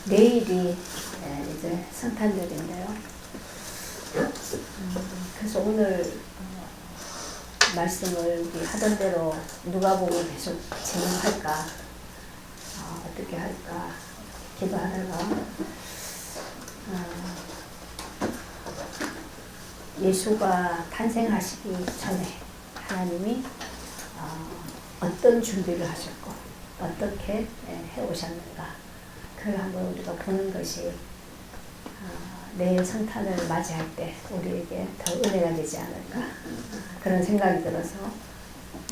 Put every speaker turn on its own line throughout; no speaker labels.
내일이 이제 성탄절인데요. 그래서 오늘 말씀을 우리 하던 대로 누가복음 계속 진행할까, 어떻게 할까 기도하다가 예수가 탄생하시기 전에 하나님이 어떤 준비를 하셨고 어떻게 해오셨는가, 그걸 한번 우리가 보는 것이 내일 성탄을 맞이할 때 우리에게 더 은혜가 되지 않을까, 그런 생각이 들어서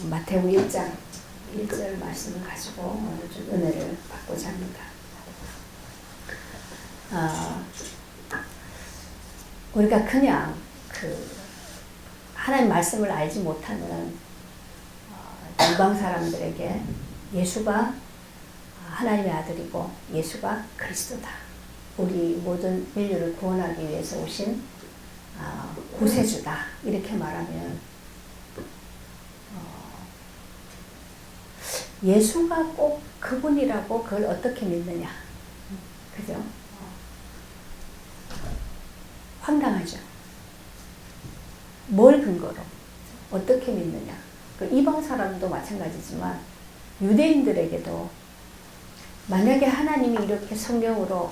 마태복음 1장 1절 말씀을 가지고 오늘 좀 은혜를 받고자 합니다. 우리가 그냥 하나님 말씀을 알지 못하는 이방 사람들에게 예수가 하나님의 아들이고 예수가 그리스도다, 우리 모든 인류를 구원하기 위해서 오신 구세주다, 이렇게 말하면 예수가 꼭 그분이라고 그걸 어떻게 믿느냐, 그죠? 황당하죠. 뭘 근거로 어떻게 믿느냐. 이방 사람도 마찬가지지만 유대인들에게도 만약에 하나님이 이렇게 성경으로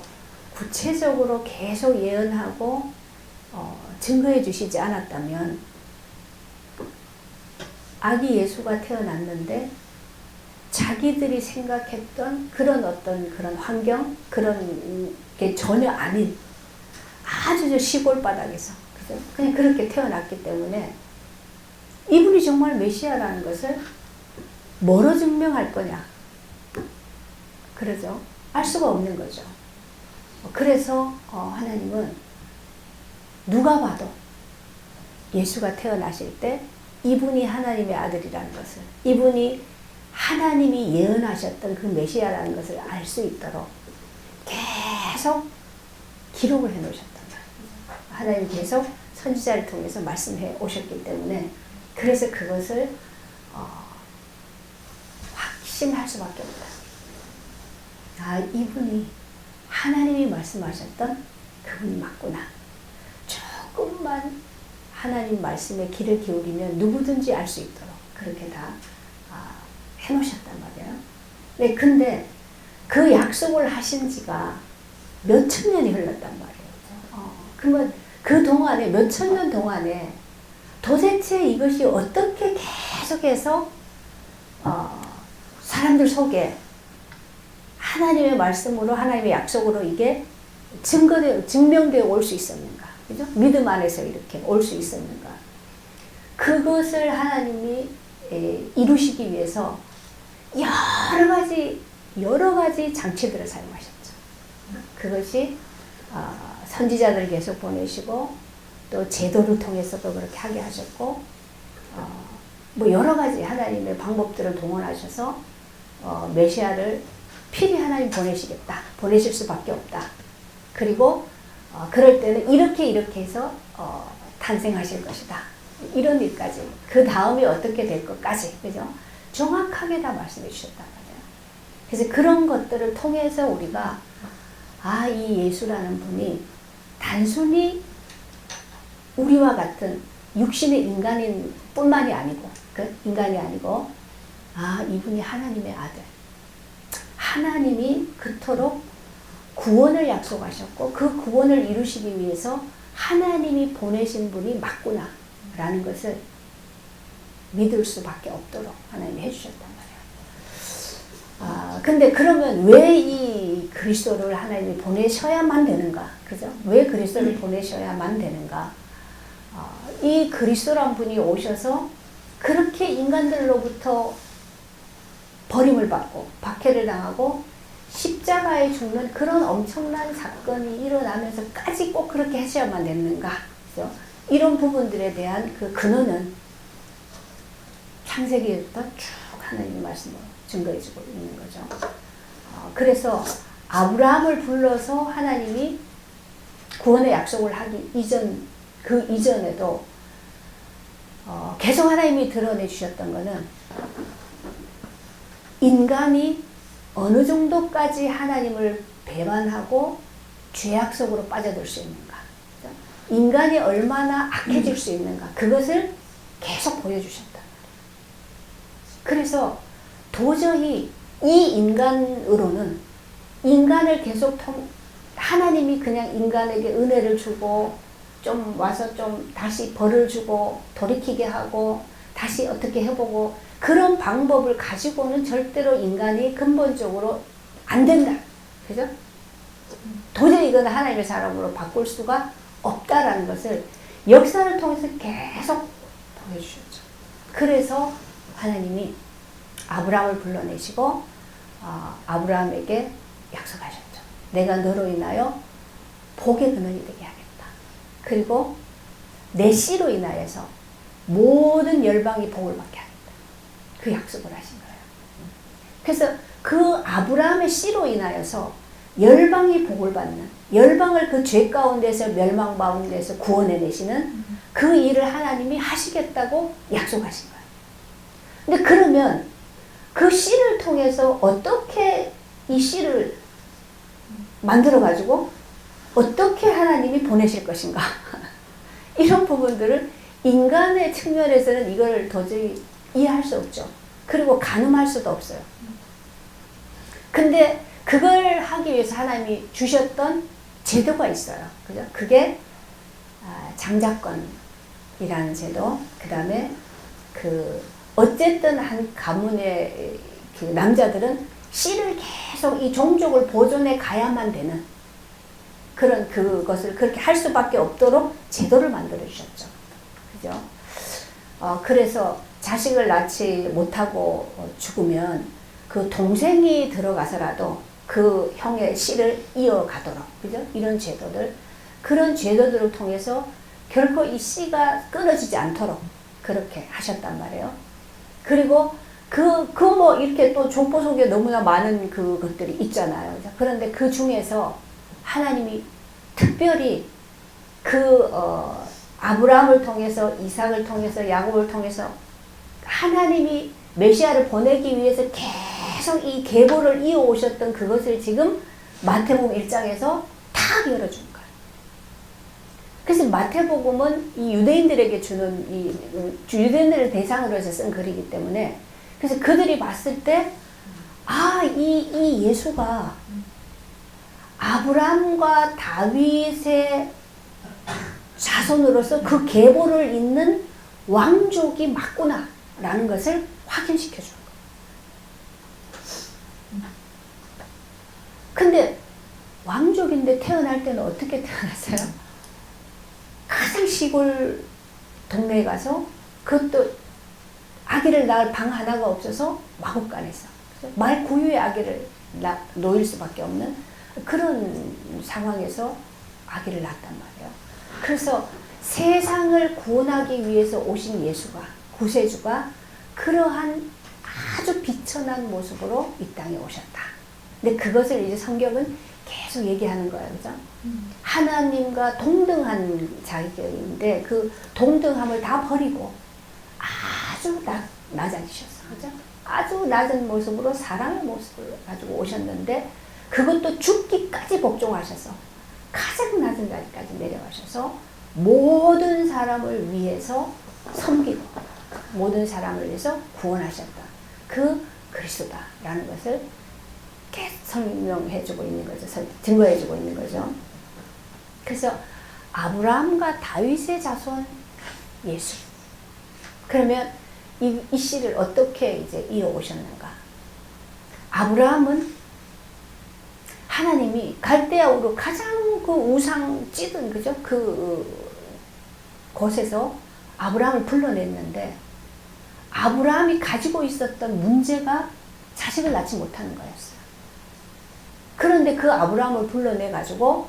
구체적으로 계속 예언하고 증거해 주시지 않았다면, 아기 예수가 태어났는데 자기들이 생각했던 그런 그런 환경, 그런 게 전혀 아닌 아주 시골 바닥에서 그냥 그렇게 태어났기 때문에 이분이 정말 메시아라는 것을 뭐로 증명할 거냐, 그러죠. 알 수가 없는 거죠. 그래서 하나님은 누가 봐도 예수가 태어나실 때 이분이 하나님의 아들이라는 것을, 이분이 하나님이 예언하셨던 그 메시아라는 것을 알 수 있도록 계속 기록을 해 놓으셨단 말이에요. 하나님 계속 선지자를 통해서 말씀해 오셨기 때문에, 그래서 그것을 확신할 수밖에 없다. 이분이 하나님이 말씀하셨던 그분이 맞구나. 조금만 하나님 말씀에 귀를 기울이면 누구든지 알 수 있도록 그렇게 다 해놓으셨단 말이에요. 네, 근데 그 약속을 하신 지가 몇천 년이 흘렀단 말이에요. 그러면 그 동안에, 몇천 년 동안에 도대체 이것이 어떻게 계속해서 사람들 속에 하나님의 말씀으로, 하나님의 약속으로 이게 증명되어 올 수 있었는가? 그죠? 믿음 안에서 이렇게 올 수 있었는가? 그것을 하나님이 이루시기 위해서 여러 가지 장치들을 사용하셨죠. 그것이 선지자들을 계속 보내시고, 또 제도를 통해서도 그렇게 하게 하셨고, 뭐 여러 가지 하나님의 방법들을 동원하셔서 메시아를 필히 하나님 보내실 수밖에 없다. 그리고 그럴 때는 이렇게 해서 탄생하실 것이다. 이런 일까지, 그 다음에 어떻게 될 것까지, 그죠? 정확하게 다 말씀해 주셨단 말이에요. 그래서 그런 것들을 통해서 우리가 이 예수라는 분이 단순히 우리와 같은 육신의 인간인 뿐만이 아니고, 인간이 아니고, 이분이 하나님의 아들, 하나님이 그토록 구원을 약속하셨고 그 구원을 이루시기 위해서 하나님이 보내신 분이 맞구나 라는 것을 믿을 수밖에 없도록 하나님이 해주셨단 말이에요. 근데 그러면 왜 이 그리스도를 하나님이 보내셔야만 되는가? 그죠? 왜 그리스도를 보내셔야만 되는가? 이 그리스도란 분이 오셔서 그렇게 인간들로부터 버림을 받고 박해를 당하고 십자가에 죽는 그런 엄청난 사건이 일어나면서까지 꼭 그렇게 하셔야만 됐는가? 그죠? 이런 부분들에 대한 그 근원은 창세기부터 쭉 하나님의 말씀으로 증거해주고 있는 거죠. 그래서 아브라함을 불러서 하나님이 구원의 약속을 하기 그 이전에도 계속 하나님이 드러내 주셨던 것은 인간이 어느 정도까지 하나님을 배반하고 죄악 속으로 빠져들 수 있는가? 인간이 얼마나 악해질 수 있는가? 그것을 계속 보여주셨다. 그래서 도저히 이 인간으로는 인간을 계속 하나님이 그냥 인간에게 은혜를 주고 좀 와서 좀 다시 벌을 주고 돌이키게 하고 다시 어떻게 해보고 그런 방법을 가지고는 절대로 인간이 근본적으로 안 된다. 그죠? 도저히 이건 하나님의 사람으로 바꿀 수가 없다라는 것을 역사를 통해서 계속 보여주셨죠. 그래서 하나님이 아브라함을 불러내시고 아브라함에게 약속하셨죠. 내가 너로 인하여 복의 근원이 되게 하겠다. 그리고 내 씨로 인하여서 모든 열방이 복을 받게 하겠다. 그 약속을 하신 거예요. 그래서 그 아브라함의 씨로 인하여서 열방이 복을 받는, 열방을 그 죄 가운데서 멸망 가운데서 구원해내시는 그 일을 하나님이 하시겠다고 약속하신 거예요. 근데 그러면 그 씨를 통해서 어떻게 이 씨를 만들어가지고 어떻게 하나님이 보내실 것인가. 이런 부분들을 인간의 측면에서는 이걸 도저히 이해할 수 없죠. 그리고 가늠할 수도 없어요. 근데 그걸 하기 위해서 하나님이 주셨던 제도가 있어요. 그죠? 그게 장자권이라는 제도, 그 다음에 어쨌든 한 가문의 그 남자들은 씨를 계속 이 종족을 보존해 가야만 되는 그런 그것을 그렇게 할 수밖에 없도록 제도를 만들어 주셨죠. 그죠? 그래서 자식을 낳지 못하고 죽으면 그 동생이 들어가서라도 그 형의 씨를 이어가도록, 그죠? 이런 제도들, 그런 제도들을 통해서 결코 이 씨가 끊어지지 않도록 그렇게 하셨단 말이에요. 그리고 뭐 이렇게 또 족보 속에 너무나 많은 그것들이 있잖아요. 그런데 그 중에서 하나님이 특별히 아브라함을 통해서, 이삭을 통해서, 야곱을 통해서 하나님이 메시아를 보내기 위해서 계속 이 계보를 이어오셨던 그것을 지금 마태복음 1장에서 탁 열어준 거예요. 그래서 마태복음은 이 유대인들에게 주는 유대인들을 대상으로 해서 쓴 글이기 때문에, 그래서 그들이 봤을 때 이 예수가 아브라함과 다윗의 자손으로서 그 계보를 잇는 왕족이 맞구나 라는 것을 확인시켜 준 거예요. 근데 왕족인데 태어날 때는 어떻게 태어났어요? 가장 시골 동네에 가서, 그것도 아기를 낳을 방 하나가 없어서 마곡간에서 말 고유의 아기를 놓일 수밖에 없는 그런 상황에서 아기를 낳았단 말이에요. 그래서 세상을 구원하기 위해서 오신 예수가, 구세주가 그러한 아주 비천한 모습으로 이 땅에 오셨다. 근데 그것을 이제 성경은 계속 얘기하는 거예요. 그죠? 하나님과 동등한 자격인데 그 동등함을 다 버리고 아주 낮아지셨어. 그죠? 아주 낮은 모습으로 사랑의 모습을 가지고 오셨는데, 그것도 죽기까지 복종하셔서 가장 낮은 자리까지 내려가셔서 모든 사람을 위해서 섬기고 모든 사람을 위해서 구원하셨다. 그 그리스도다라는 것을 계속 설명해주고 있는 거죠. 증거해주고 있는 거죠. 그래서 아브라함과 다윗의 자손 예수. 그러면 이 씨를 어떻게 이제 이어오셨는가? 아브라함은 하나님이 갈대아우로 가장 그 우상 찌든, 그죠? 곳에서 아브라함을 불러냈는데, 아브라함이 가지고 있었던 문제가 자식을 낳지 못하는 거였어요. 그런데 그 아브라함을 불러내 가지고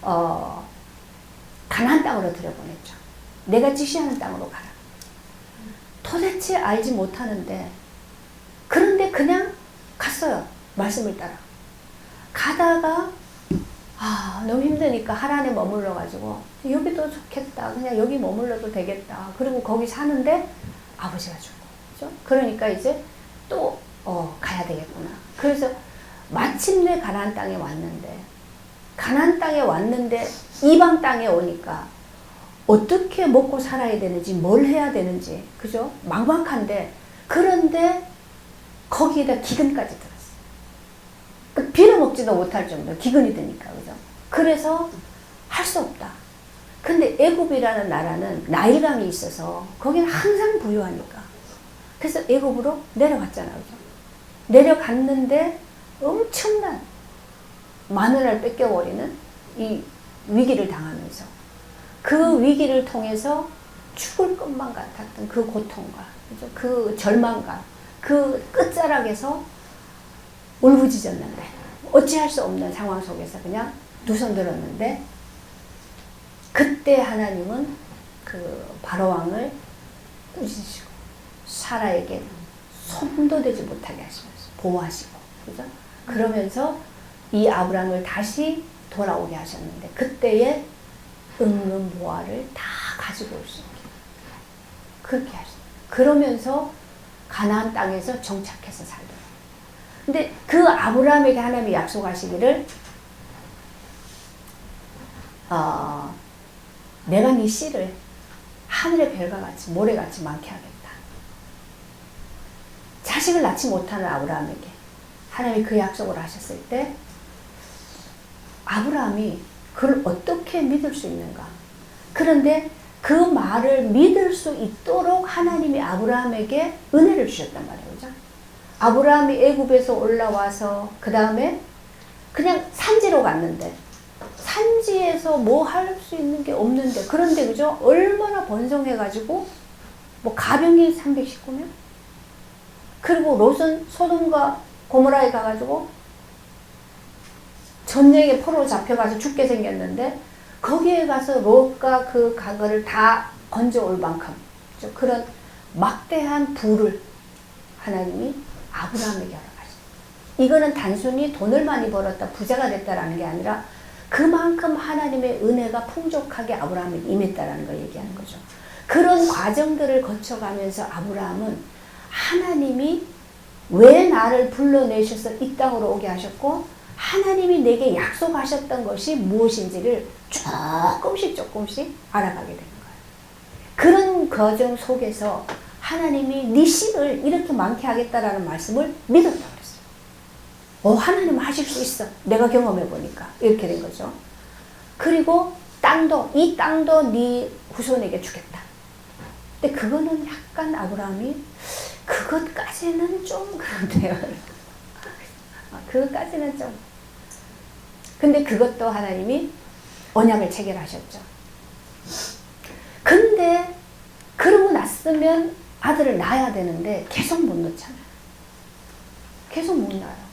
가나안 땅으로 들여보냈죠. 내가 지시하는 땅으로 가라. 도대체 알지 못하는데, 그런데 그냥 갔어요. 말씀을 따라. 가다가 너무 힘드니까 하란에 머물러 가지고 여기도 좋겠다. 그냥 여기 머물러도 되겠다. 그리고 거기 사는데 아버지가 죽고, 그죠? 그러니까 이제 또 가야 되겠구나. 그래서 마침내 가나안 땅에 왔는데, 가나안 땅에 왔는데 이방 땅에 오니까 어떻게 먹고 살아야 되는지, 뭘 해야 되는지, 그죠? 막막한데, 그런데 거기에다 기근까지 들었어요. 빌어먹지도 못할 정도 기근이 드니까, 그죠? 그래서 할 수 없다. 근데 애굽이라는 나라는 나일강이 있어서 거기는 항상 부유하니까. 그래서 애굽으로 내려갔잖아요, 그죠? 내려갔는데 엄청난 마누라를 뺏겨버리는 이 위기를 당하면서, 그 위기를 통해서 죽을 것만 같았던 그 고통과, 그죠? 그 절망감, 그 끝자락에서 울부짖었는데, 어찌할 수 없는 상황 속에서 그냥 두 손 들었는데, 그때 하나님은 그 바로왕을 꾸짖으시고 사라에게 손도 대지 못하게 하시면서 보호하시고, 그죠? 그러면서 이 아브람을 다시 돌아오게 하셨는데, 그때에 은금보화를 다 가지고 올 수 있게 그렇게 하셨어요. 그러면서 가나안 땅에서 정착해서 살더라고요. 근데 그 아브람에게 하나님이 약속하시기를, 내가 네 씨를 하늘의 별과 같이 모래같이 많게 하겠다. 자식을 낳지 못하는 아브라함에게 하나님이 그 약속을 하셨을 때, 아브라함이 그걸 어떻게 믿을 수 있는가? 그런데 그 말을 믿을 수 있도록 하나님이 아브라함에게 은혜를 주셨단 말이에요, 그죠? 아브라함이 애굽에서 올라와서 그 다음에 그냥 산지로 갔는데, 산지에서 뭐 할 수 있는 게 없는데, 그런데 그죠? 얼마나 번성해가지고 뭐 가병이 319명? 그리고 롯은 소돔과 고모라에 가가지고 전쟁에 포로로 잡혀가서 죽게 생겼는데, 거기에 가서 롯과 그 가거를 다 건져올 만큼 그런 막대한 부를 하나님이 아브라함에게 허락하셨어요. 이거는 단순히 돈을 많이 벌었다, 부자가 됐다라는 게 아니라 그만큼 하나님의 은혜가 풍족하게 아브라함에게 임했다라는 걸 얘기하는 거죠. 그런 과정들을 거쳐가면서 아브라함은 하나님이 왜 나를 불러내셔서 이 땅으로 오게 하셨고, 하나님이 내게 약속하셨던 것이 무엇인지를 조금씩 알아가게 되는 거예요. 그런 과정 속에서 하나님이 네 씨를 이렇게 많게 하겠다라는 말씀을 믿었다고 그랬어요. 하나님은 하실 수 있어. 내가 경험해 보니까 이렇게 된 거죠. 그리고 이 땅도 네 후손에게 주겠다. 근데 그거는 약간 아브라함이 그것까지는 좀 그런데요. 그것까지는 좀. 근데 그것도 하나님이 언약을 체결하셨죠. 근데 그러고 났으면 아들을 낳아야 되는데 계속 못 낳잖아요. 계속 못 낳아요.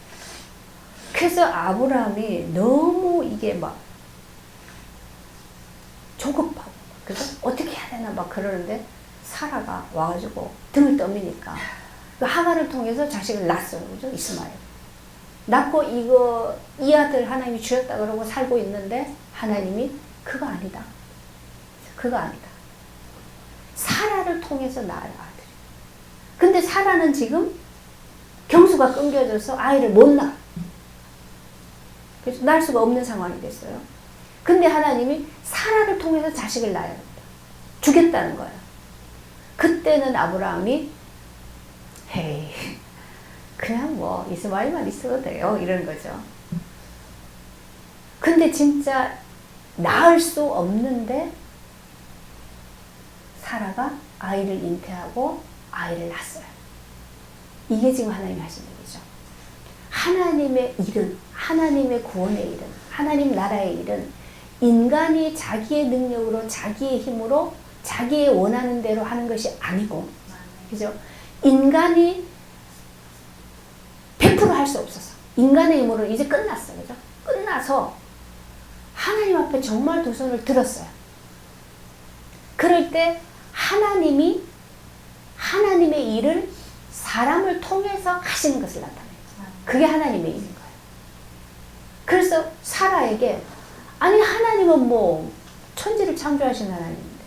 그래서 아브라함이 너무 이게 막 조급하고, 그죠? 어떻게 해야 되나 막 그러는데, 사라가 와가지고 등을 떠미니까 그 하가를 통해서 자식을 낳았어요, 그죠? 이스마엘. 낳고 이 아들 하나님이 주셨다 그러고 살고 있는데, 하나님이 그거 아니다. 그거 아니다. 사라를 통해서 낳을 아들. 근데 사라는 지금 경수가 끊겨져서 아이를 못 낳아. 그래서 낳을 수가 없는 상황이 됐어요. 근데 하나님이 사라를 통해서 자식을 낳아야 된다. 주겠다는 거예요. 그때는 아브라함이 헤이, 그냥 뭐 이스마엘만 있어도 돼요, 이런 거죠. 근데 진짜 낳을 수 없는데 사라가 아이를 잉태하고 아이를 낳았어요. 이게 지금 하나님이 하신 일이죠. 하나님의 일은, 하나님의 구원의 일은, 하나님 나라의 일은 인간이 자기의 능력으로, 자기의 힘으로, 자기의 원하는 대로 하는 것이 아니고, 그죠? 인간이 100% 할 수 없어서, 인간의 힘으로 이제 끝났어요, 그죠? 끝나서 하나님 앞에 정말 두 손을 들었어요. 그럴 때 하나님이 하나님의 일을 사람을 통해서 하시는 것을 나타내요. 그게 하나님의 일인 거예요. 그래서 사라에게, 아니 하나님은 뭐 천지를 창조하신 하나님인데,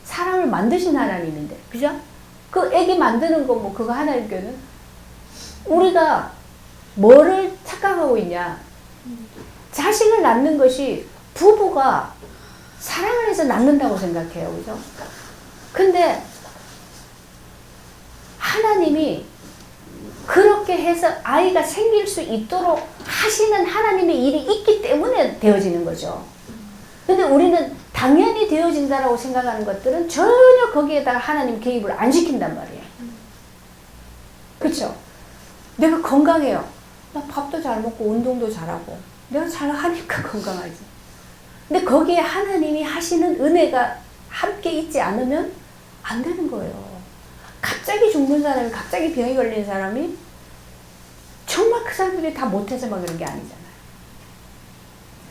사람을 만드신 하나님인데, 그죠? 그 애기 만드는 거 뭐 그거 하나님께는 우리가 뭐를 착각하고 있냐? 자식을 낳는 것이 부부가 사랑을 해서 낳는다고 생각해요. 그죠? 근데 하나님이 그렇게 해서 아이가 생길 수 있도록 하시는 하나님의 일이 있기 때문에 되어지는 거죠. 근데 우리는 당연히 되어진다라고 생각하는 것들은 전혀 거기에다가 하나님 개입을 안 시킨단 말이에요. 그렇죠? 내가 건강해요. 나 밥도 잘 먹고 운동도 잘하고 내가 잘 하니까 건강하지. 근데 거기에 하나님이 하시는 은혜가 함께 있지 않으면 안 되는 거예요. 갑자기 죽는 사람이, 갑자기 병이 걸리는 사람이 정말 그 사람들이 다 못해서 막 그런 게 아니잖아요.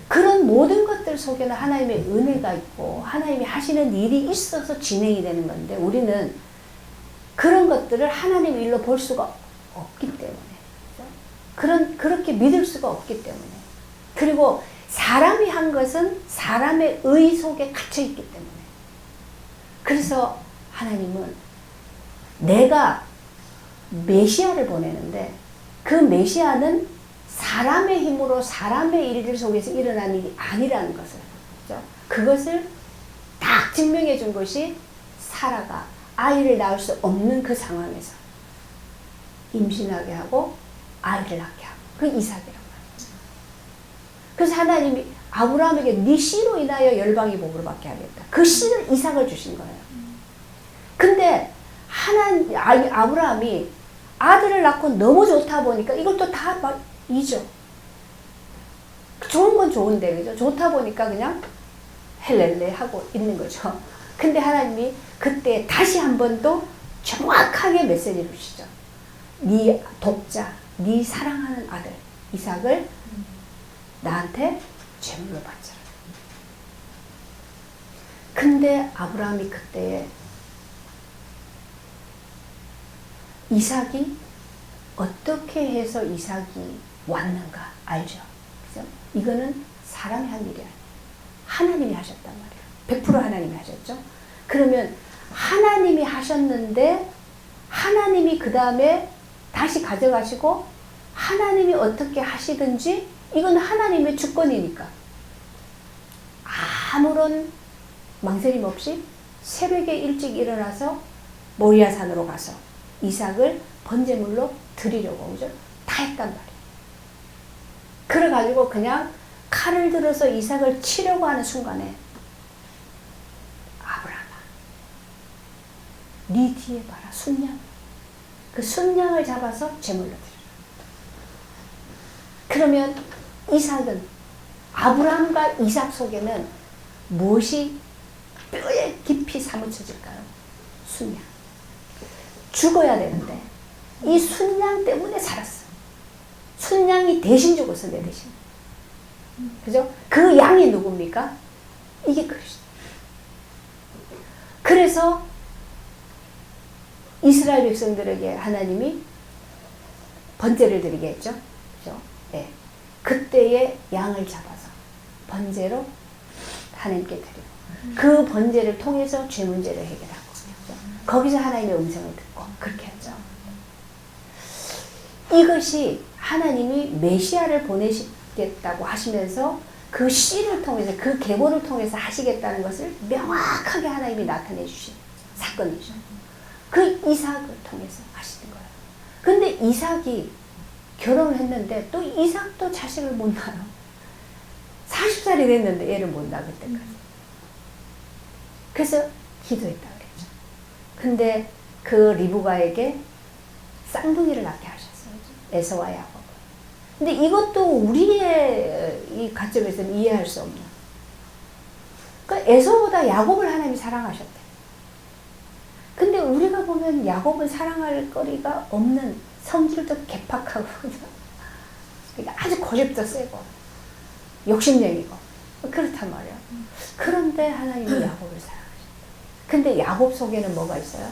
그런 모든 것들 속에는 하나님의 은혜가 있고 하나님이 하시는 일이 있어서 진행이 되는 건데 우리는 그런 것들을 하나님의 일로 볼 수가 없기 때문에 그렇게 믿을 수가 없기 때문에 그리고 사람이 한 것은 사람의 의 속에 갇혀 있기 때문에 그래서 하나님은 내가 메시아를 보내는데 그 메시아는 사람의 힘으로 사람의 일들 속에서 일어난 일이 아니라는 것을 그렇죠? 그것을 딱 증명해 준 것이 사라가 아이를 낳을 수 없는 그 상황에서 임신하게 하고 아이를 낳게 하고 그 이삭이란 말이에요. 그래서 하나님이 아브라함에게 네 씨로 인하여 열방이 복으로 받게 하겠다. 그 씨를 이삭을 주신 거예요. 근데 아브라함이 아들을 낳고 너무 좋다 보니까 이걸 또 다 막 잊어. 좋은 건 좋은데 그죠? 좋다 보니까 그냥 헬렐레 하고 있는 거죠. 근데 하나님이 그때 다시 한 번 더 정확하게 메시지를 주시죠. 네 독자, 네 사랑하는 아들 이삭을 나한테 제물로 바쳐라. 근데 아브라함이 그때에 이삭이 어떻게 해서 이삭이 왔는가 알죠? 그죠? 이거는 사람이 한 일이 아니에요. 하나님이 하셨단 말이에요. 100% 하나님이 하셨죠? 그러면 하나님이 하셨는데 하나님이 그 다음에 다시 가져가시고 하나님이 어떻게 하시든지 이건 하나님의 주권이니까 아무런 망설임 없이 새벽에 일찍 일어나서 모리아산으로 가서 이삭을 번제물로 드리려고 그죠? 다 했단 말이에요. 그래가지고 그냥 칼을 들어서 이삭을 치려고 하는 순간에 아브라함아 네 뒤에 봐라 순양 그 순양을 잡아서 제물로 드리라. 그러면 이삭은 아브라함과 이삭 속에는 무엇이 뼈에 깊이 사무쳐질까요? 순양. 죽어야 되는데 이 순양 때문에 살았어. 순양이 대신 죽었어 내 대신. 그죠? 그 양이 누굽니까? 이게 그리스도. 그래서 이스라엘 백성들에게 하나님이 번제를 드리게 했죠. 그죠? 네. 그때의 양을 잡아서 번제로 하나님께 드리고 그 번제를 통해서 죄 문제를 해결하고 그죠? 거기서 하나님의 음성을 듣고 그렇게 했죠. 이것이 하나님이 메시아를 보내시겠다고 하시면서 그 씨를 통해서 그 계보를 통해서 하시겠다는 것을 명확하게 하나님이 나타내 주신 사건이죠. 그 이삭을 통해서 하시는 거예요. 근데 이삭이 결혼을 했는데 또 이삭도 자식을 못 낳아요. 40살이 됐는데 애를 못 낳을 때까지. 그래서 기도했다 그랬죠. 근데 그 리브가에게 쌍둥이를 낳게 하셨어요. 에서와 야곱. 근데 이것도 우리의 이 관점에서는 이해할 수 없는. 그러니까 에서보다 야곱을 하나님이 사랑하셨대. 근데 우리가 보면 야곱은 사랑할 거리가 없는 성질도 개팍하고 그러니까 아주 고집도 세고 욕심쟁이고 그렇단 말이야. 그런데 하나님이 야곱을 사랑하셨대. 근데 야곱 속에는 뭐가 있어요?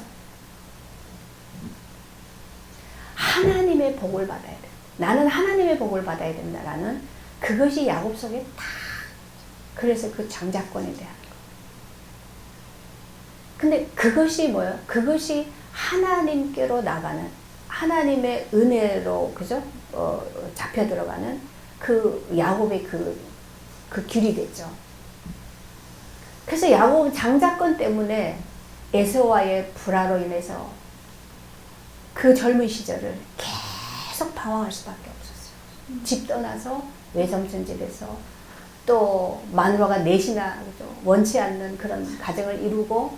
하나님의 복을 받아야 돼. 나는 하나님의 복을 받아야 된다라는 그것이 야곱 속에 다. 그래서 그 장자권에 대한 거. 근데 그것이 뭐예요? 그것이 하나님께로 나가는 하나님의 은혜로 그죠? 잡혀 들어가는 그 야곱의 그 길이겠죠. 그래서 야곱은 장자권 때문에 에서와의 불화로 인해서 그 젊은 시절을 계속 방황할 수밖에 없었어요. 집 떠나서 외삼촌 집에서 또 마누라가 넷이나 원치 않는 그런 가정을 이루고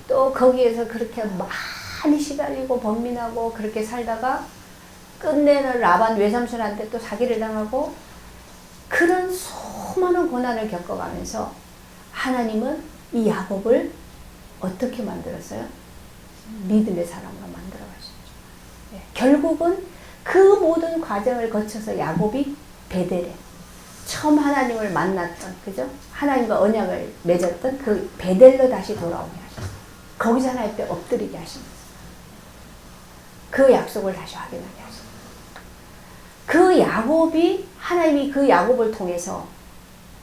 또 거기에서 그렇게 많이 시달리고 번민하고 그렇게 살다가 끝내는 라반 외삼촌한테 또 사기를 당하고 그런 수많은 고난을 겪어가면서 하나님은 이 야곱을 어떻게 만들었어요? 믿음의 사람으로 만들어 가셨죠. 예, 결국은 그 모든 과정을 거쳐서 야곱이 베델에 처음 하나님을 만났던, 그죠? 하나님과 언약을 맺었던 그 베델로 다시 돌아오게 하셨어요. 거기서 하나님 앞에 엎드리게 하십니다. 그 약속을 다시 확인하게 하십니다. 그 야곱이, 하나님이 그 야곱을 통해서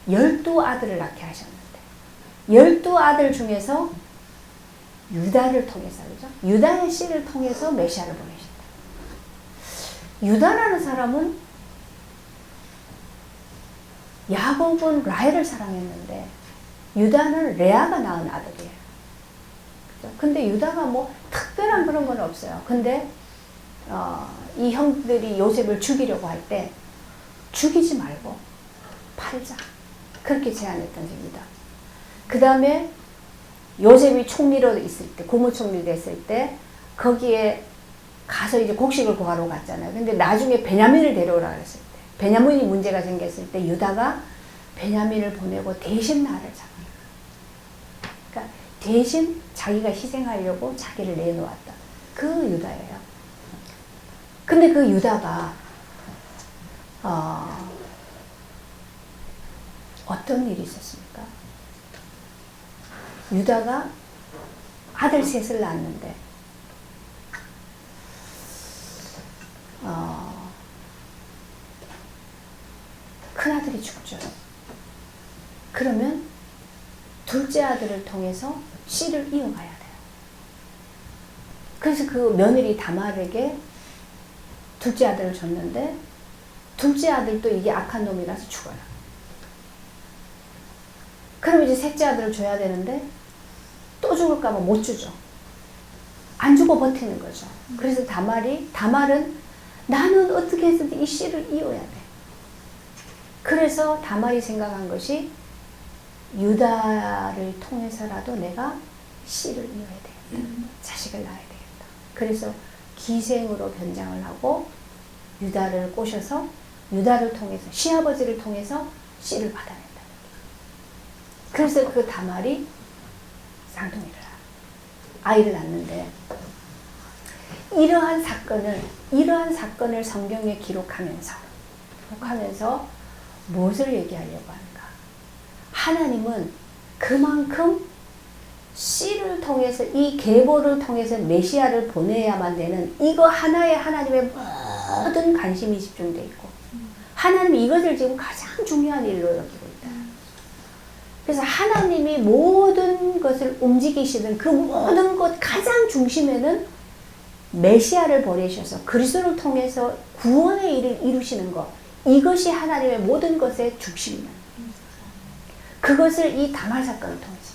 12아들을 낳게 하셨는데 12아들 중에서 유다를 통해서, 그죠? 유다의 씨를 통해서 메시아를 보내신다. 유다라는 사람은 야곱은 라헬을 사랑했는데 유다는 레아가 낳은 아들이에요. 그죠? 근데 유다가 뭐 특별한 그런 건 없어요. 근데 이 형들이 요셉을 죽이려고 할 때 죽이지 말고 팔자. 그렇게 제안했던 겁니다. 그 다음에 요셉이 총리로 있을 때, 국무총리 됐을 때 거기에 가서 이제 곡식을 구하러 갔잖아요. 근데 나중에 베냐민을 데려오라 그랬을 때, 베냐민이 문제가 생겼을 때 유다가 베냐민을 보내고 대신 나를 잡아요. 그러니까 대신 자기가 희생하려고 자기를 내놓았다. 그 유다예요. 근데 그 유다가 어떤 일이 있었습니까? 유다가 아들 셋을 낳았는데 큰아들이 죽죠. 그러면 둘째 아들을 통해서 씨를 이어가야 돼요. 그래서 그 며느리 다말에게 둘째 아들을 줬는데 둘째 아들도 이게 악한 놈이라서 죽어요. 그럼 이제 셋째 아들을 줘야 되는데 또 죽을까 봐 못 주죠. 안 주고 버티는 거죠. 그래서 다말은 나는 어떻게 해서든 이 씨를 이어야 돼. 그래서 다말이 생각한 것이 유다를 통해서라도 내가 씨를 이어야 되겠다. 자식을 낳아야 되겠다. 그래서 기생으로 변장을 하고 유다를 꼬셔서 유다를 통해서 시아버지를 통해서 씨를 받아낸다. 그래서 그 다말이 쌍둥이를 아이를 낳는데 이러한 사건을 성경에 기록하면서 무엇을 얘기하려고 하는가? 하나님은 그만큼 씨를 통해서 이 계보를 통해서 메시아를 보내야만 되는 이거 하나에 하나님의 모든 관심이 집중되어 있고 하나님이 이것을 지금 가장 중요한 일로 여기고 있다. 그래서 하나님이 모든 것을 움직이시는 그 모든 것 가장 중심에는 메시아를 보내셔서 그리스도를 통해서 구원의 일을 이루시는 것, 이것이 하나님의 모든 것의 중심입니다. 그것을 이 다말 사건을 통해서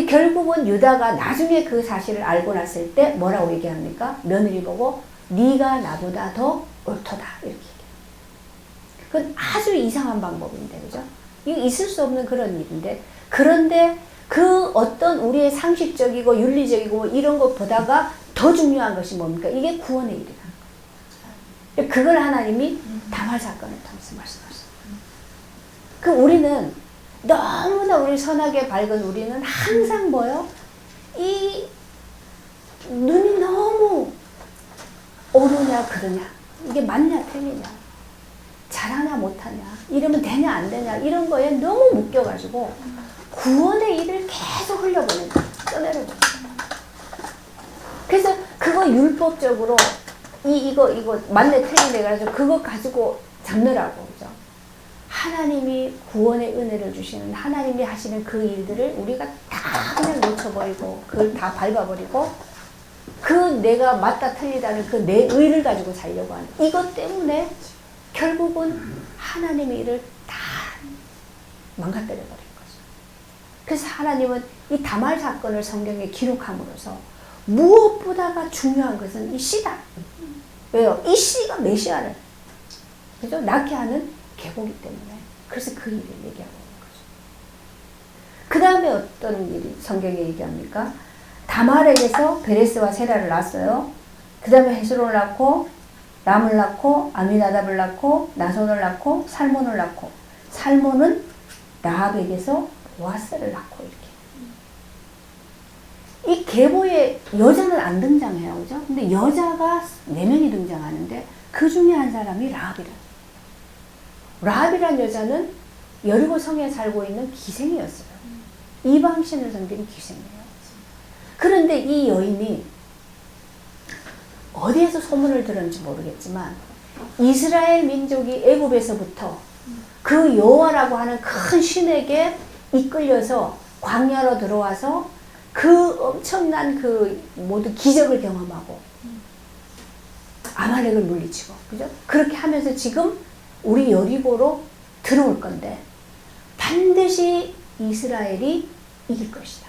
결국은 유다가 나중에 그 사실을 알고 났을 때 뭐라고 얘기합니까? 며느리 보고 네가 나보다 더 옳도다 이렇게 얘기해요. 그건 아주 이상한 방법인데, 그죠? 이거 있을 수 없는 그런 일인데, 그런데 그 어떤 우리의 상식적이고 윤리적이고 이런 것보다가 더 중요한 것이 뭡니까? 이게 구원의 일이라는 거예요. 그걸 하나님이 다말 사건을 통해서 말씀하셨어요. 그 우리는 너무나 우리 선하게 밝은 우리는 항상 뭐요? 이 눈이 너무 옳으냐 그러냐, 이게 맞냐 틀리냐, 잘하냐 못하냐, 이러면 되냐 안 되냐, 이런 거에 너무 묶여가지고 구원의 일을 계속 흘려보내는 거예요. 떠내려보내는 거예요. 그래서 그거 율법적으로 이거 맞네 틀리네 그래가지고 그거 가지고 잡느라고, 그죠? 하나님이 구원의 은혜를 주시는, 하나님이 하시는 그 일들을 우리가 다 그냥 놓쳐버리고 그걸 다 밟아버리고 그 내가 맞다 틀리다는 그 내 의를 가지고 살려고 하는 이것 때문에 결국은 하나님의 일을 다 망가뜨려 버린 거죠. 그래서 하나님은 이 다말 사건을 성경에 기록함으로써 무엇보다가 중요한 것은 이 씨다. 왜요? 이 씨가 메시아를 그죠? 낳게 하는 계보기 때문에. 그래서 그 일을 얘기하고 있는 거죠. 그 다음에 어떤 일이 성경에 얘기합니까? 다말에게서 베레스와 세라를 낳았어요. 그 다음에 헤스론을 낳고 람을 낳고 아미나답을 낳고 나손을 낳고 살몬을 낳고 살몬은 라합에게서 보아스를 낳고 이렇게. 이 계보에 여자는 안 등장해요. 그죠? 근데 여자가 4명이 등장하는데 그 중에 한 사람이 라합이라. 라합이란 여자는 여리고 성에 살고 있는 기생이었어요. 이방신을 섬기는 기생이에요. 그런데 이 여인이 어디에서 소문을 들었는지 모르겠지만 이스라엘 민족이 애굽에서부터 그 여호와라고 하는 큰 신에게 이끌려서 광야로 들어와서 그 엄청난 그 모두 기적을 경험하고 아말렉을 물리치고 그죠? 그렇게 하면서 지금 우리 여리고로 들어올 건데 반드시 이스라엘이 이길 것이다.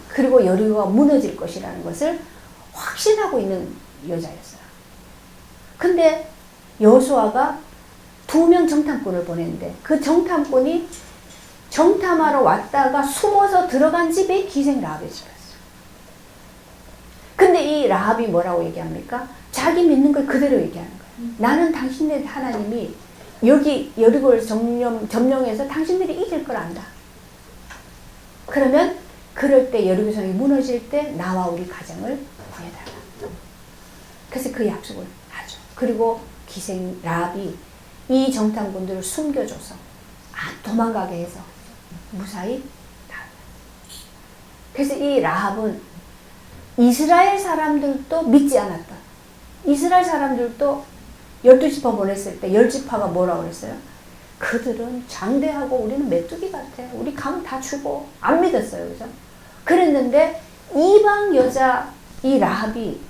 그리고 여리고가 무너질 것이라는 것을 확신하고 있는 여자였어요. 근데 여호수아가 2명 정탐꾼을 보냈는데 그 정탐꾼이 정탐하러 왔다가 숨어서 들어간 집이 기생 라합의 집이었어요. 근데 이 라합이 뭐라고 얘기합니까? 자기 믿는 걸 그대로 얘기하는 거예요. 나는 당신네 하나님이 여기 여리고를 점령해서 당신들이 이길 걸 안다. 그러면 그럴 때 여리고 성이 무너질 때 나와 우리 가정을 구해달라. 그래서 그 약속을 하죠. 그리고 기생 라합이 이 정탐꾼들을 숨겨줘서 도망가게 해서 무사히 나와요. 그래서 이 라합은 이스라엘 사람들도 믿지 않았던 이스라엘 사람들도 12지파 보냈을 때 10지파가 뭐라고 그랬어요? 그들은 장대하고 우리는 메뚜기 같아. 우리 가면 다 죽어. 안 믿었어요. 그죠? 그랬는데 이방 여자 이 라합이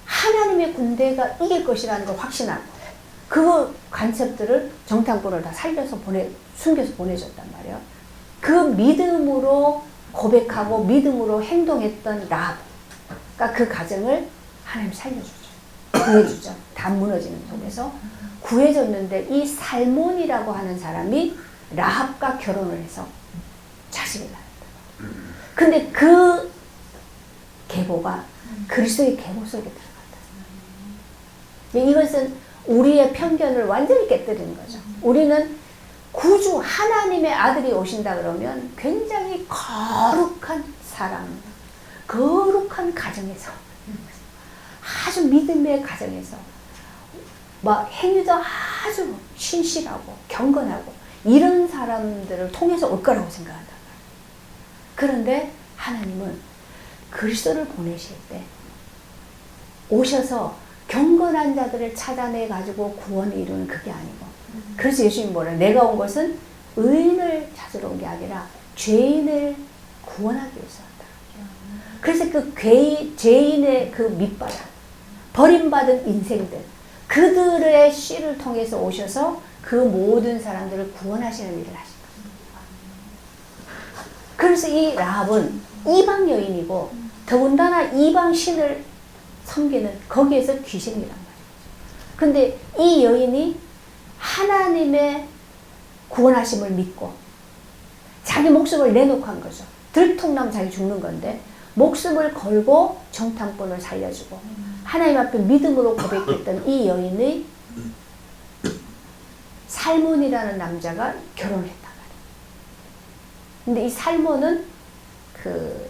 하나님의 군대가 이길 것이라는 걸 확신하고 그 간첩들을 정탐꾼을 다 살려서 숨겨서 보내줬단 말이에요. 그 믿음으로 고백하고 믿음으로 행동했던 라합. 그러니까 그 가정을 하나님 살려주죠. 구해주죠. 다 무너지는 속에서 구해줬는데 이 살몬이라고 하는 사람이 라합과 결혼을 해서 자식을 낳았다. 근데 그 계보가 그리스도의 계보 속에 들어갔다. 이것은 우리의 편견을 완전히 깨뜨리는 거죠. 우리는 구주 하나님의 아들이 오신다 그러면 굉장히 거룩한 사람, 거룩한 가정에서 아주 믿음의 가정에서 막 행위도 아주 신실하고 경건하고 이런 사람들을 통해서 올 거라고 생각한다. 그런데 하나님은 그리스도를 보내실 때 오셔서 경건한 자들을 찾아내 가지고 구원을 이루는 그게 아니고 그래서 예수님이 뭐래요? 내가 온 것은 의인을 찾으러 온 게 아니라 죄인을 구원하기 위해서 왔다. 그래서 그 죄인의 그 밑바닥 버림받은 인생들 그들의 씨를 통해서 오셔서 그 모든 사람들을 구원하시는 일을 하신 겁니다. 그래서 이 라합은 이방 여인이고 더군다나 이방 신을 섬기는 거기에서 귀신이란 말이에요. 근데 이 여인이 하나님의 구원하심을 믿고 자기 목숨을 내놓고 한 거죠. 들통나면 자기 죽는 건데 목숨을 걸고 정탐꾼을 살려주고 하나님 앞에 믿음으로 고백했던 이 여인의 살몬이라는 남자가 결혼을 했단 말이에요. 근데 이 살몬은 그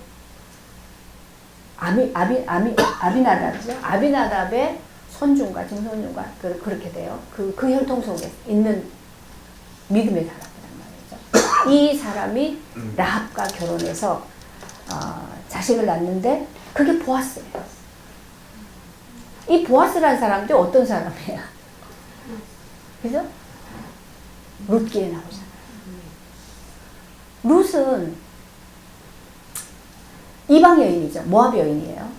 아비나답이죠. 아비나답의 손주인가 증손주인가 그렇게 돼요. 그 혈통 속에 있는 믿음의 사람이란 말이죠. 이 사람이 라합과 결혼해서 자식을 낳는데 그게 보아스예요. 이 보아스라는 사람도 어떤 사람이야? 그죠? 룻기에 나오잖아요. 룻은 이방 여인이죠. 모압 여인이에요.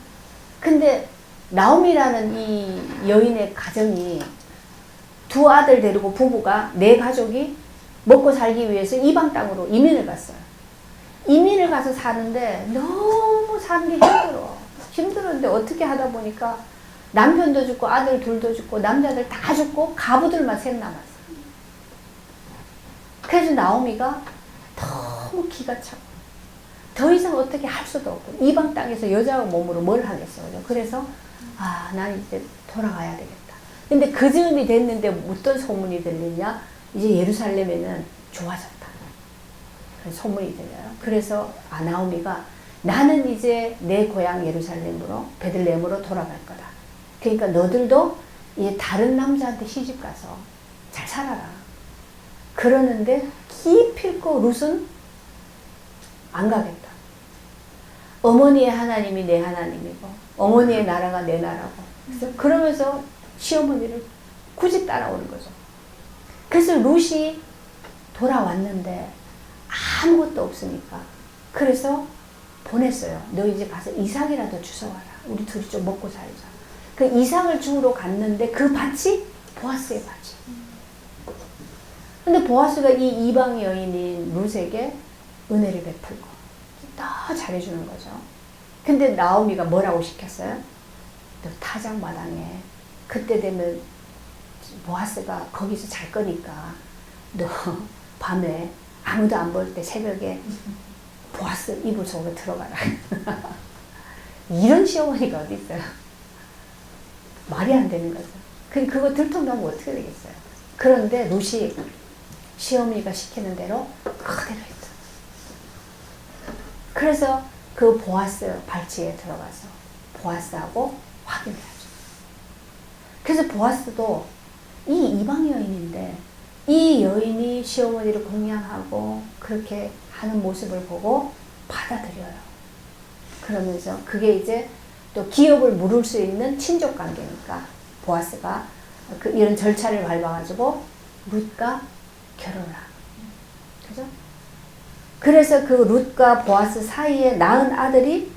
근데 나오미라는 이 여인의 가정이 두 아들 데리고 부부가 네 가족이 먹고 살기 위해서 이방 땅으로 이민을 갔어요. 이민을 가서 사는데 너무 사는 게 힘들어. 힘들었는데 어떻게 하다 보니까 남편도 죽고 아들 둘도 죽고 남자들 다 죽고 가부들만 셋 남았어. 그래서 나오미가 너무 기가 차고 더 이상 어떻게 할 수도 없고 이방 땅에서 여자 몸으로 뭘 하겠어. 그래서 난 이제 돌아가야 되겠다. 근데 그 즈음이 됐는데 어떤 소문이 들리냐? 이제 예루살렘에는 좋아졌다. 소문이 들려요. 그래서 나오미가 나는 이제 내 고향 예루살렘으로 베들레헴으로 돌아갈 거다. 그러니까 너들도 이제 다른 남자한테 시집 가서 잘 살아라. 그러는데 기필코 룻은 안 가겠다. 어머니의 하나님이 내 하나님이고 어머니의 나라가 내 나라고. 그래서 그러면서 시어머니를 굳이 따라오는 거죠. 그래서 룻이 돌아왔는데 아무것도 없으니까 그래서 보냈어요. 너 이제 가서 이삭이라도 주워와라. 우리 둘이 좀 먹고 살자. 그 이삭을 주우러 갔는데 그 밭이 보아스의 밭이. 근데 보아스가 이 이방 여인인 룻에게 은혜를 베풀고 더 잘해주는 거죠. 근데 나오미가 뭐라고 시켰어요? 너 타작마당에 그때 되면 보아스가 거기서 잘 거니까 너 밤에 아무도 안 볼 때 새벽에 보아스 이불 속에 들어가라. 이런 시어머니가 어디 있어요? 말이 안 되는 거죠. 그거 들통나면 어떻게 되겠어요? 그런데 룻이 시어머니가 시키는 대로 그대로 했죠. 그래서 그 보아스 발치에 들어가서 보아스하고 확인을 하죠. 그래서 보아스도 이 이방 여인인데 이 여인이 시어머니를 공양하고 그렇게 하는 모습을 보고 받아들여요. 그러면서 그게 이제 또 기업을 물을 수 있는 친족 관계니까 보아스가 이런 절차를 밟아가지고 룻과 결혼을 하고. 그죠? 그래서 그 룻과 보아스 사이에 낳은 아들이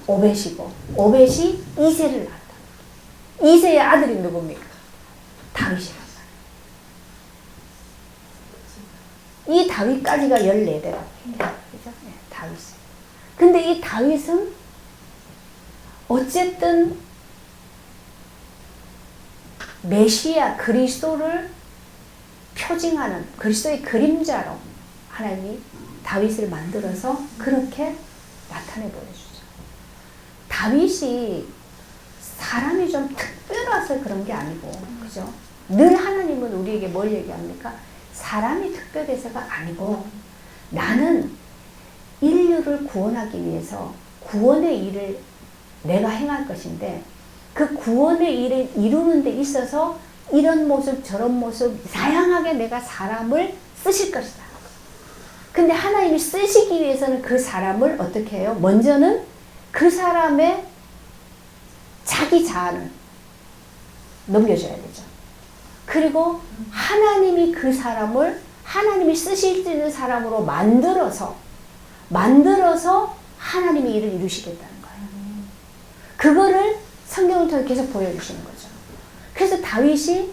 오벳이고 오벳이 이새를 낳았다. 이새의 아들이 누굽니까? 다윗이란 말이에요. 이 다윗까지가 14대라고 해요. 그죠? 네, 다윗. 근데 이 다윗은 어쨌든 메시아 그리스도를 표징하는 그리스도의 그림자로 하나님이 다윗을 만들어서 그렇게 나타내 보여주죠. 다윗이 사람이 좀 특별해서 그런 게 아니고, 그죠? 늘 하나님은 우리에게 뭘 얘기합니까? 사람이 특별해서가 아니고 나는 인류를 구원하기 위해서 구원의 일을 내가 행할 것인데 그 구원의 일을 이루는 데 있어서 이런 모습 저런 모습 다양하게 내가 사람을 쓰실 것이다. 근데 하나님이 쓰시기 위해서는 그 사람을 어떻게 해요? 먼저는 그 사람의 자기 자아는 넘겨줘야 되죠. 그리고 하나님이 그 사람을 하나님이 쓰실 수 있는 사람으로 만들어서 하나님이 일을 이루시겠다는 거예요. 그거를 성경을 통해 계속 보여주시는 거죠. 그래서 다윗이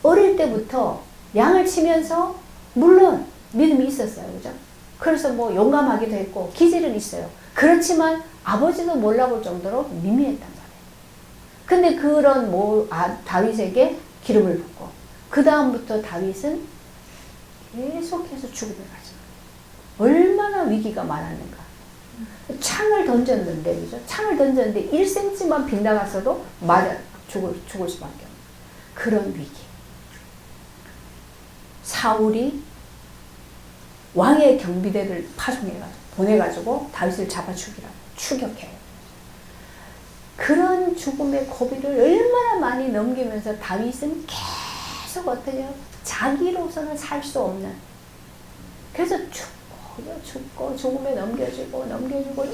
어릴 때부터 양을 치면서 물론 믿음이 있었어요. 그죠? 그래서 뭐 용감하기도 했고 기질은 있어요. 그렇지만 아버지도 몰라볼 정도로 미미했단 말이에요. 근데 그런 다윗에게 기름을 붓고 그 다음부터 다윗은 계속해서 죽음을 가죠. 얼마나 위기가 많았는가. 창을 던졌는데, 그죠? 창을 던졌는데 1cm만 빗나갔어도 맞아 죽을 수밖에 없는 그런 위기. 사울이 왕의 경비대를 보내가지고 다윗을 잡아 죽이라고 추격해요. 그런 죽음의 고비를 얼마나 많이 넘기면서 다윗은 계속 어떻게 자기로서는 살 수 없는, 그래서 죽고 죽음에 넘겨주고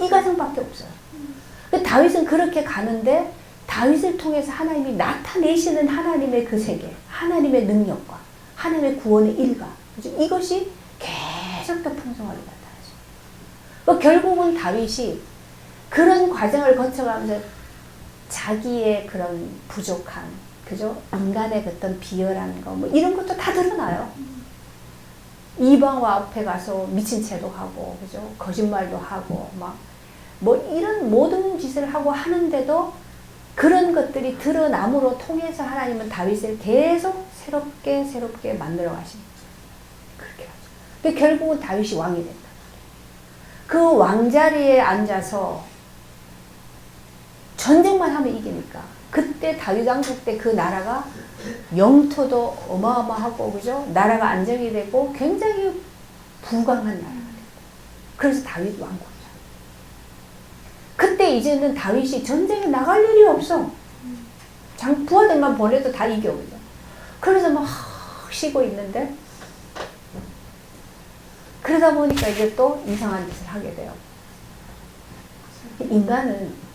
이 과정밖에 없어요. 다윗은 그렇게 가는데 다윗을 통해서 하나님이 나타내시는 하나님의 그 세계, 하나님의 능력과 하나님의 구원의 일과 이것이 계속 더 풍성하게 나타나죠. 결국은 다윗이 그런 과정을 거쳐가면서 자기의 그런 부족함, 그죠? 인간의 어떤 비열한 거, 뭐 이런 것도 다 드러나요. 이방와 앞에 가서 미친 채도 하고, 그죠? 거짓말도 하고, 뭐 이런 모든 짓을 하고 하는데도 그런 것들이 드러남으로 통해서 하나님은 다윗을 계속 새롭게 만들어 가십니다. 그렇게 하죠. 근데 결국은 다윗이 왕이 된다. 그 왕자리에 앉아서 전쟁만 하면 이기니까. 그때 다윗 왕국 때 그 나라가 영토도 어마어마하고, 그죠? 나라가 안정이 되고 굉장히 부강한 나라가 됐고. 그래서 다윗 왕국이야. 그때 이제는 다윗이 전쟁에 나갈 일이 없어. 부하들만 보내도 다 이겨, 그죠? 그래서 막 쉬고 있는데, 그러다 보니까 이제 또 이상한 짓을 하게 돼요. 인간은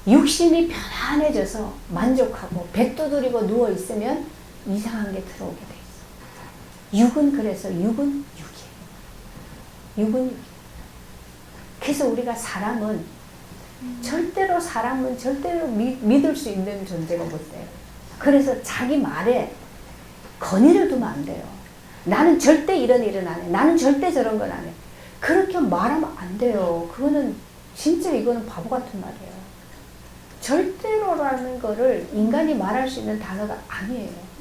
육신이 편안해져서 만족하고 배 두드리고 누워있으면 이상한 게 들어오게 돼 있어. 육은 그래서 육은 육이에요. 육은 육이에요. 그래서 우리가 사람은 절대로 믿을 수 있는 존재가 못 돼요. 그래서 자기 말에 건의를 두면 안 돼요. 나는 절대 이런 일은 안 해. 나는 절대 저런 건 안 해. 그렇게 말하면 안 돼요. 그거는 진짜 이거는 바보 같은 말이에요. 절대로라는 거를 인간이 말할 수 있는 단어가 아니에요.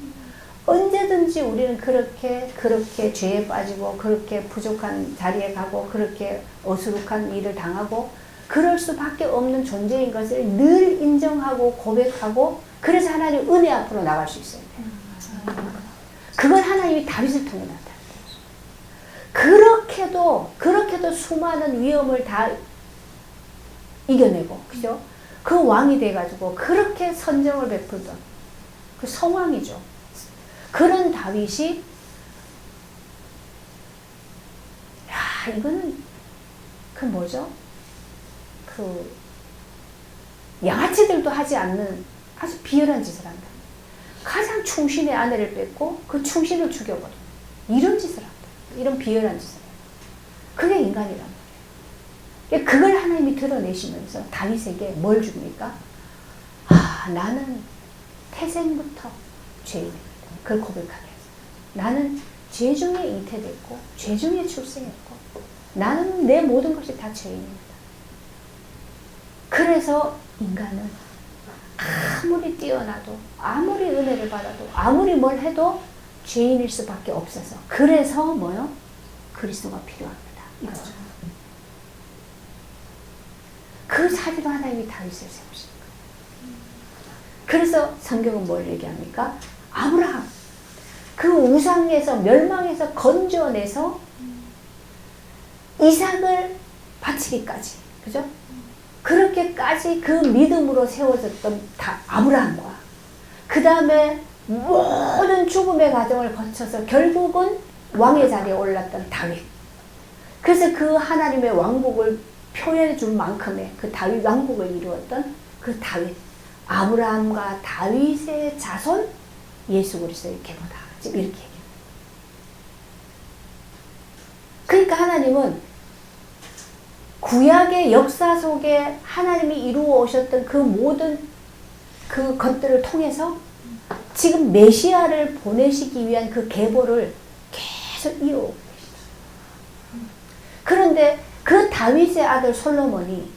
언제든지 우리는 그렇게 죄에 빠지고 그렇게 부족한 자리에 가고 그렇게 어수룩한 일을 당하고 그럴 수밖에 없는 존재인 것을 늘 인정하고 고백하고 그래서 하나님 은혜 앞으로 나갈 수 있어요. 그걸 하나님이 다윗을 통해 나타냈어요. 그렇게도 수많은 위험을 다 이겨내고, 그죠? 그 왕이 돼가지고 그렇게 선정을 베풀던 그 성왕이죠. 그런 다윗이, 야, 이거는 그 뭐죠? 그 양아치들도 하지 않는 아주 비열한 짓을 한다. 가장 충신의 아내를 뺏고 그 충신을 죽여버려. 이런 짓을 한다. 이런 비열한 짓을 한다. 그게 인간이란 말이에요. 그걸 하나님이 드러내시면서 다윗에게 뭘 줍니까? 나는 태생부터 죄인입니다. 그걸 고백하게 했어요. 나는 죄 중에 잉태됐고 죄 중에 출생했고 나는 내 모든 것이 다 죄인입니다. 그래서 인간은 아무리 뛰어나도 아무리 은혜를 받아도 아무리 뭘 해도 죄인일 수밖에 없어서 그래서 뭐요? 그리스도가 필요합니다. 이거죠. 그 사리로 하나님이 다윗을 세우신 거예요. 그래서 성경은 뭘 얘기합니까? 아브라함 그 우상에서 멸망해서 건져내서 이삭을 바치기까지, 그죠? 그렇게까지 그 믿음으로 세워졌던 아브라함과 그 다음에 모든 죽음의 과정을 거쳐서 결국은 왕의 자리에 올랐던 다윗. 그래서 그 하나님의 왕국을 표현해 줄 만큼의 그 다윗 왕국을 이루었던 그 다윗. 아브라함과 다윗의 자손 예수 그리스도의 계보다. 지금 이렇게 얘기해요. 그러니까 하나님은 구약의 역사 속에 하나님이 이루어 오셨던 그 모든 그 것들을 통해서 지금 메시아를 보내시기 위한 그 계보를 계속 이어오고 계시다. 그런데 그 다윗의 아들 솔로몬이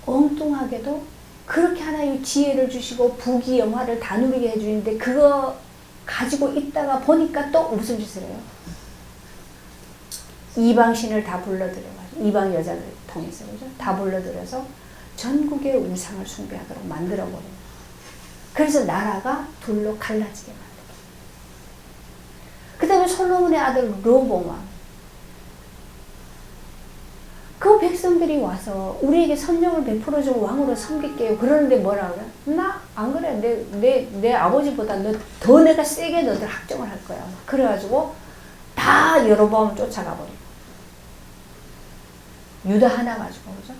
엉뚱하게도 그렇게 하나님이 지혜를 주시고 부귀 영화를 다 누리게 해주는데 그거 가지고 있다가 보니까 또 무슨 짓을 해요? 이방신을 다 불러들여가지고 이방 여자를 통해서, 그죠? 다 불러들여서 전국의 우상을 숭배하도록 만들어버려요. 그래서 나라가 둘로 갈라지게 만들어요. 그 다음에 솔로몬의 아들 르호보암 왕. 그 백성들이 와서 우리에게 선정을 베풀어주고 왕으로 섬길게요. 그러는데 뭐라 그래? 나 안 그래. 내 아버지보다 더 내가 세게 너들 학정을 할 거야. 그래가지고 다 여로보암을 쫓아가버리고. 유다 하나 가지고, 그죠?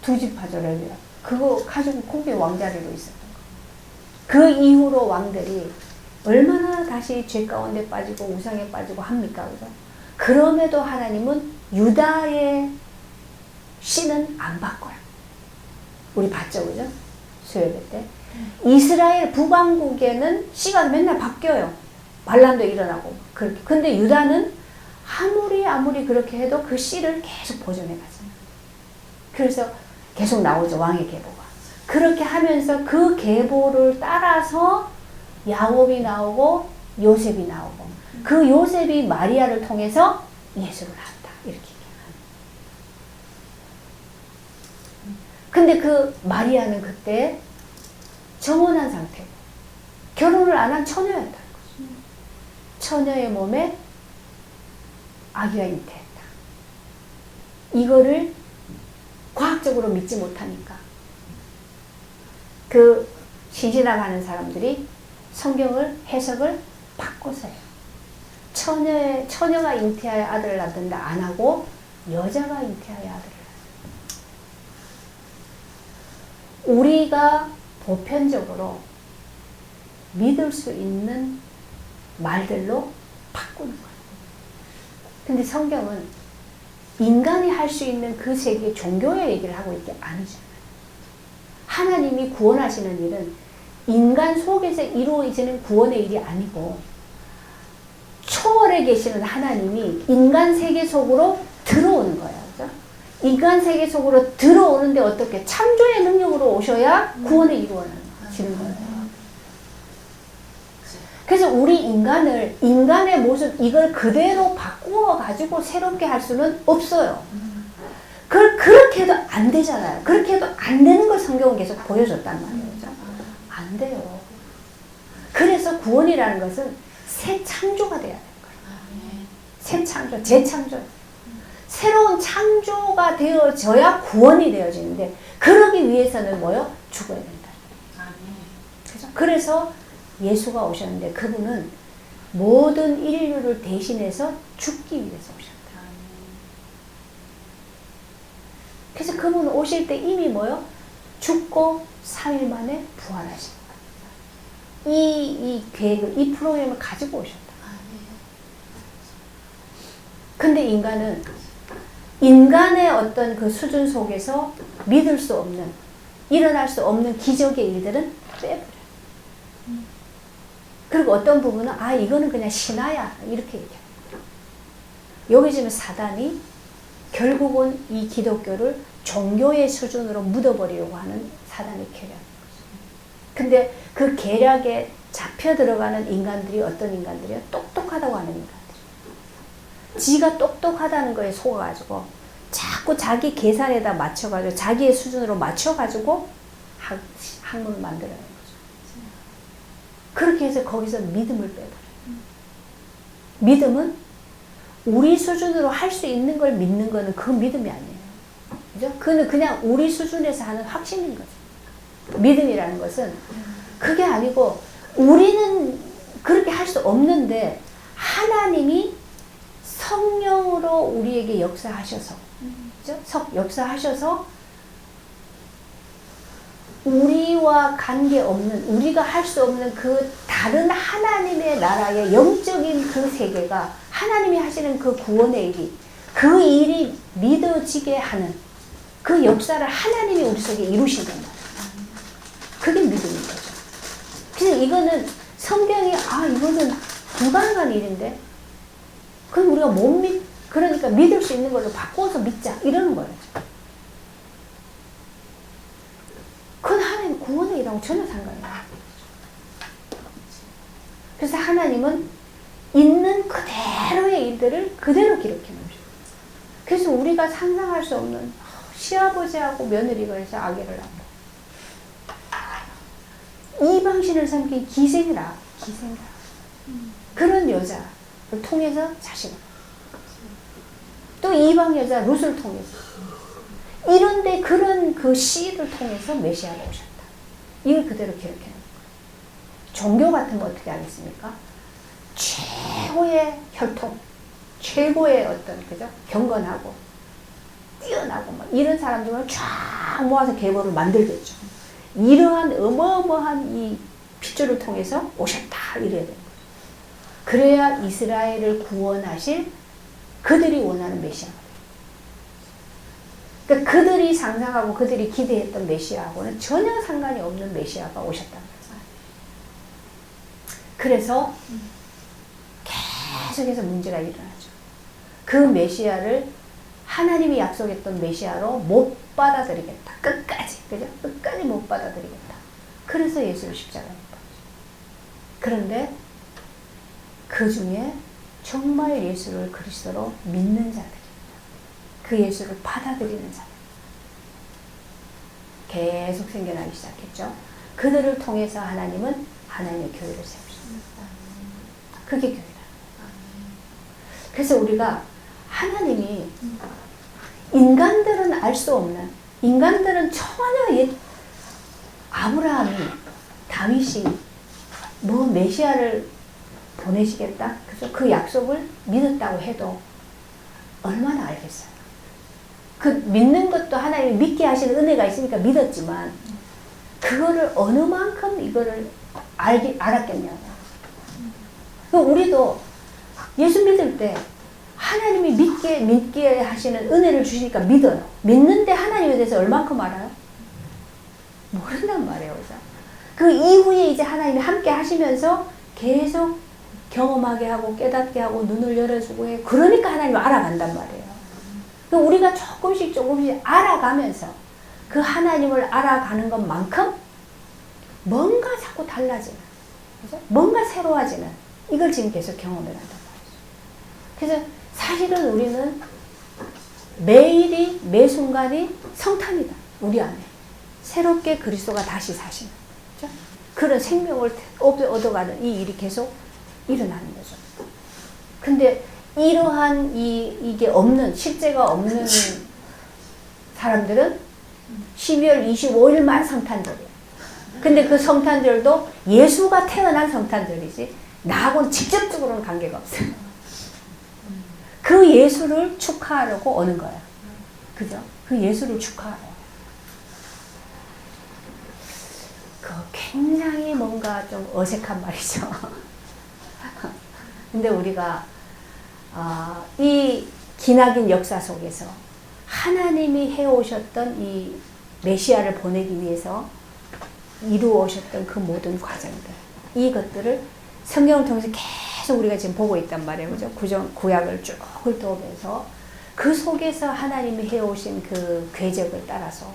두 지파죠, 레위라. 그거 가지고 거기 왕자리로 있었던 거. 그 이후로 왕들이 얼마나 다시 죄 가운데 빠지고 우상에 빠지고 합니까, 그죠? 그럼에도 하나님은 유다의 씨는 안 바꿔요. 우리 봤죠, 그죠? 수요일 때. 이스라엘 북왕국에는 씨가 맨날 바뀌어요. 반란도 일어나고 그렇게. 근데 유다는 아무리 그렇게 해도 그 씨를 계속 보존해 가잖아요. 그래서 계속 나오죠, 왕의 계보가. 그렇게 하면서 그 계보를 따라서 야곱이 나오고 요셉이 나오고, 그 요셉이 마리아를 통해서 예수를 낳았다, 이렇게 얘기합니다. 근데 그 마리아는 그때 정혼한 상태고 결혼을 안 한 처녀였다는 거죠. 처녀의 몸에 아기가 잉태했다. 이거를 과학적으로 믿지 못하니까 그 신신학하는 사람들이 성경을 해석을 바꿔서요. 처녀가 잉태하여 아들을 낳는다 안 하고 여자가 잉태하여 아들을 낳는다. 우리가 보편적으로 믿을 수 있는 말들로 바꾸는 거예요. 근데 성경은 인간이 할 수 있는 그 세계 종교의 얘기를 하고 있는 게 아니잖아요. 하나님이 구원하시는 일은 인간 속에서 이루어지는 구원의 일이 아니고 초월에 계시는 하나님이 인간 세계 속으로 들어오는 거예요. 그죠? 인간 세계 속으로 들어오는데 어떻게 창조의 능력으로 오셔야 구원을 이루어지는 거예요. 그래서 우리 인간의 모습 이걸 그대로 바꾸어 가지고 새롭게 할 수는 없어요. 그렇게 해도 안 되잖아요. 그렇게 해도 안 되는 걸 성경은 계속 보여줬단 말이에요. 안 돼요. 그래서 구원이라는 것은 새 창조가 돼야 되는 거예요. 새 창조, 재창조. 새로운 창조가 되어져야 구원이 되어지는데, 그러기 위해서는 뭐요? 죽어야 된다. 그죠? 그래서 예수가 오셨는데 그분은 모든 인류를 대신해서 죽기 위해서 오셨다. 그래서 그분은 오실 때 이미 뭐요? 죽고 3일 만에 부활하신 거예요. 이 계획을, 이 프로그램을 가지고 오셨다. 근데 인간의 어떤 그 수준 속에서 믿을 수 없는, 일어날 수 없는 기적의 일들은 빼버려요. 그리고 어떤 부분은 이거는 그냥 신화야 이렇게 얘기해요. 여기 지금 사단이 결국은 이 기독교를 종교의 수준으로 묻어버리려고 하는 사단의 계략인 거죠. 근데 그 계략에 잡혀 들어가는 인간들이 어떤 인간들이요? 똑똑하다고 하는 인간들. 지가 똑똑하다는 거에 속아가지고 자꾸 자기 계산에다 맞춰가지고 자기의 수준으로 맞춰가지고 학문을 만들어내는 거죠. 그렇게 해서 거기서 믿음을 빼버려요. 믿음은 우리 수준으로 할 수 있는 걸 믿는 거는 그 믿음이 아니에요. 그죠? 그는 그냥 우리 수준에서 하는 확신인 거죠. 믿음이라는 것은 그게 아니고 우리는 그렇게 할 수 없는데 하나님이 성령으로 우리에게 역사하셔서, 그죠? 역사하셔서 우리와 관계없는, 우리가 할 수 없는 그 다른 하나님의 나라의 영적인 그 세계가 하나님이 하시는 그 구원의 일이, 그 일이 믿어지게 하는 그 역사를 하나님이 우리 속에 이루신단 말이에요. 그게 믿음인 거죠. 그래서 이거는 성경이 이거는 불가능한 일인데 그럼 우리가 그러니까 믿을 수 있는 걸로 바꿔서 믿자 이러는 거예요. 그건 하나님 구원의 일하고 전혀 상관이 없어요. 그래서 하나님은 있는 그대로의 일들을 그대로 기록해 놓으셔요. 그래서 우리가 상상할 수 없는 시아버지하고 며느리가 해서 아기를 낳고 이방신을 삼킨 기생이라 그런 여자를 통해서 자식을, 또 이방 여자 룻을 통해서, 이런데 그런 그 씨를 통해서 메시아가 오셨다. 이걸 그대로 기록해 놓은 거예요. 종교 같은 거 어떻게 하겠습니까? 최고의 혈통, 최고의 어떤, 그죠? 경건하고 뛰어나고 막 이런 사람들을 쫙 모아서 계보를 만들겠죠. 이러한 어마어마한 이 핏줄을 통해서 오셨다 이래야 되는 거예요. 그래야 이스라엘을 구원하실 그들이 원하는 메시아가 돼요. 그러니까 그들이 상상하고 그들이 기대했던 메시아하고는 전혀 상관이 없는 메시아가 오셨다는 거죠. 그래서 계속해서 문제가 일어나죠. 그 메시아를 하나님이 약속했던 메시아로 못 받아들이겠다. 끝까지. 그죠? 끝까지 못 받아들이겠다. 그래서 예수를 십자가에 못 박죠. 그런데 그 중에 정말 예수를 그리스도로 믿는 자들입니다. 그 예수를 받아들이는 자들. 계속 생겨나기 시작했죠. 그들을 통해서 하나님은 하나님의 교회를 세우셨습니다. 그게 교회다. 그래서 우리가 하나님이 인간들은 알 수 없는, 인간들은 전혀 아브라함이, 다윗이 뭐 메시아를 보내시겠다? 그죠? 그 약속을 믿었다고 해도 얼마나 알겠어요. 그 믿는 것도 하나님이 믿게 하시는 은혜가 있으니까 믿었지만 그거를 어느 만큼 이거를 알았겠냐고. 우리도 예수 믿을 때 하나님이 믿게 하시는 은혜를 주시니까 믿어요. 믿는데 하나님에 대해서 얼만큼 알아요? 모른단 말이에요. 그죠? 그 이후에 이제 하나님이 함께 하시면서 계속 경험하게 하고 깨닫게 하고 눈을 열어주고 해. 그러니까 하나님을 알아간단 말이에요. 우리가 조금씩 알아가면서 그 하나님을 알아가는 것만큼 뭔가 자꾸 달라지는, 그죠? 뭔가 새로워지는, 이걸 지금 계속 경험을 한단 말이죠. 그래서 사실은 우리는 매일이, 매 순간이 성탄이다. 우리 안에. 새롭게 그리스도가 다시 사시는, 그죠? 그런 생명을 얻어가는 이 일이 계속 일어나는 거죠. 근데 이러한 이게 없는, 실제가 없는 사람들은 12월 25일만 성탄절이에요. 근데 그 성탄절도 예수가 태어난 성탄절이지 나하고는 직접적으로는 관계가 없어요. 그 예수를 축하하려고 오는 거야. 그죠? 그 예수를 축하하러. 굉장히 뭔가 좀 어색한 말이죠. 근데 우리가 이 기나긴 역사 속에서 하나님이 해오셨던 이 메시아를 보내기 위해서 이루어오셨던 그 모든 과정들, 이것들을 성경을 통해서 계속 우리가 지금 보고 있단 말이에요. 그죠? 구약을 쭉 훑어오면서 그 속에서 하나님이 해오신 그 궤적을 따라서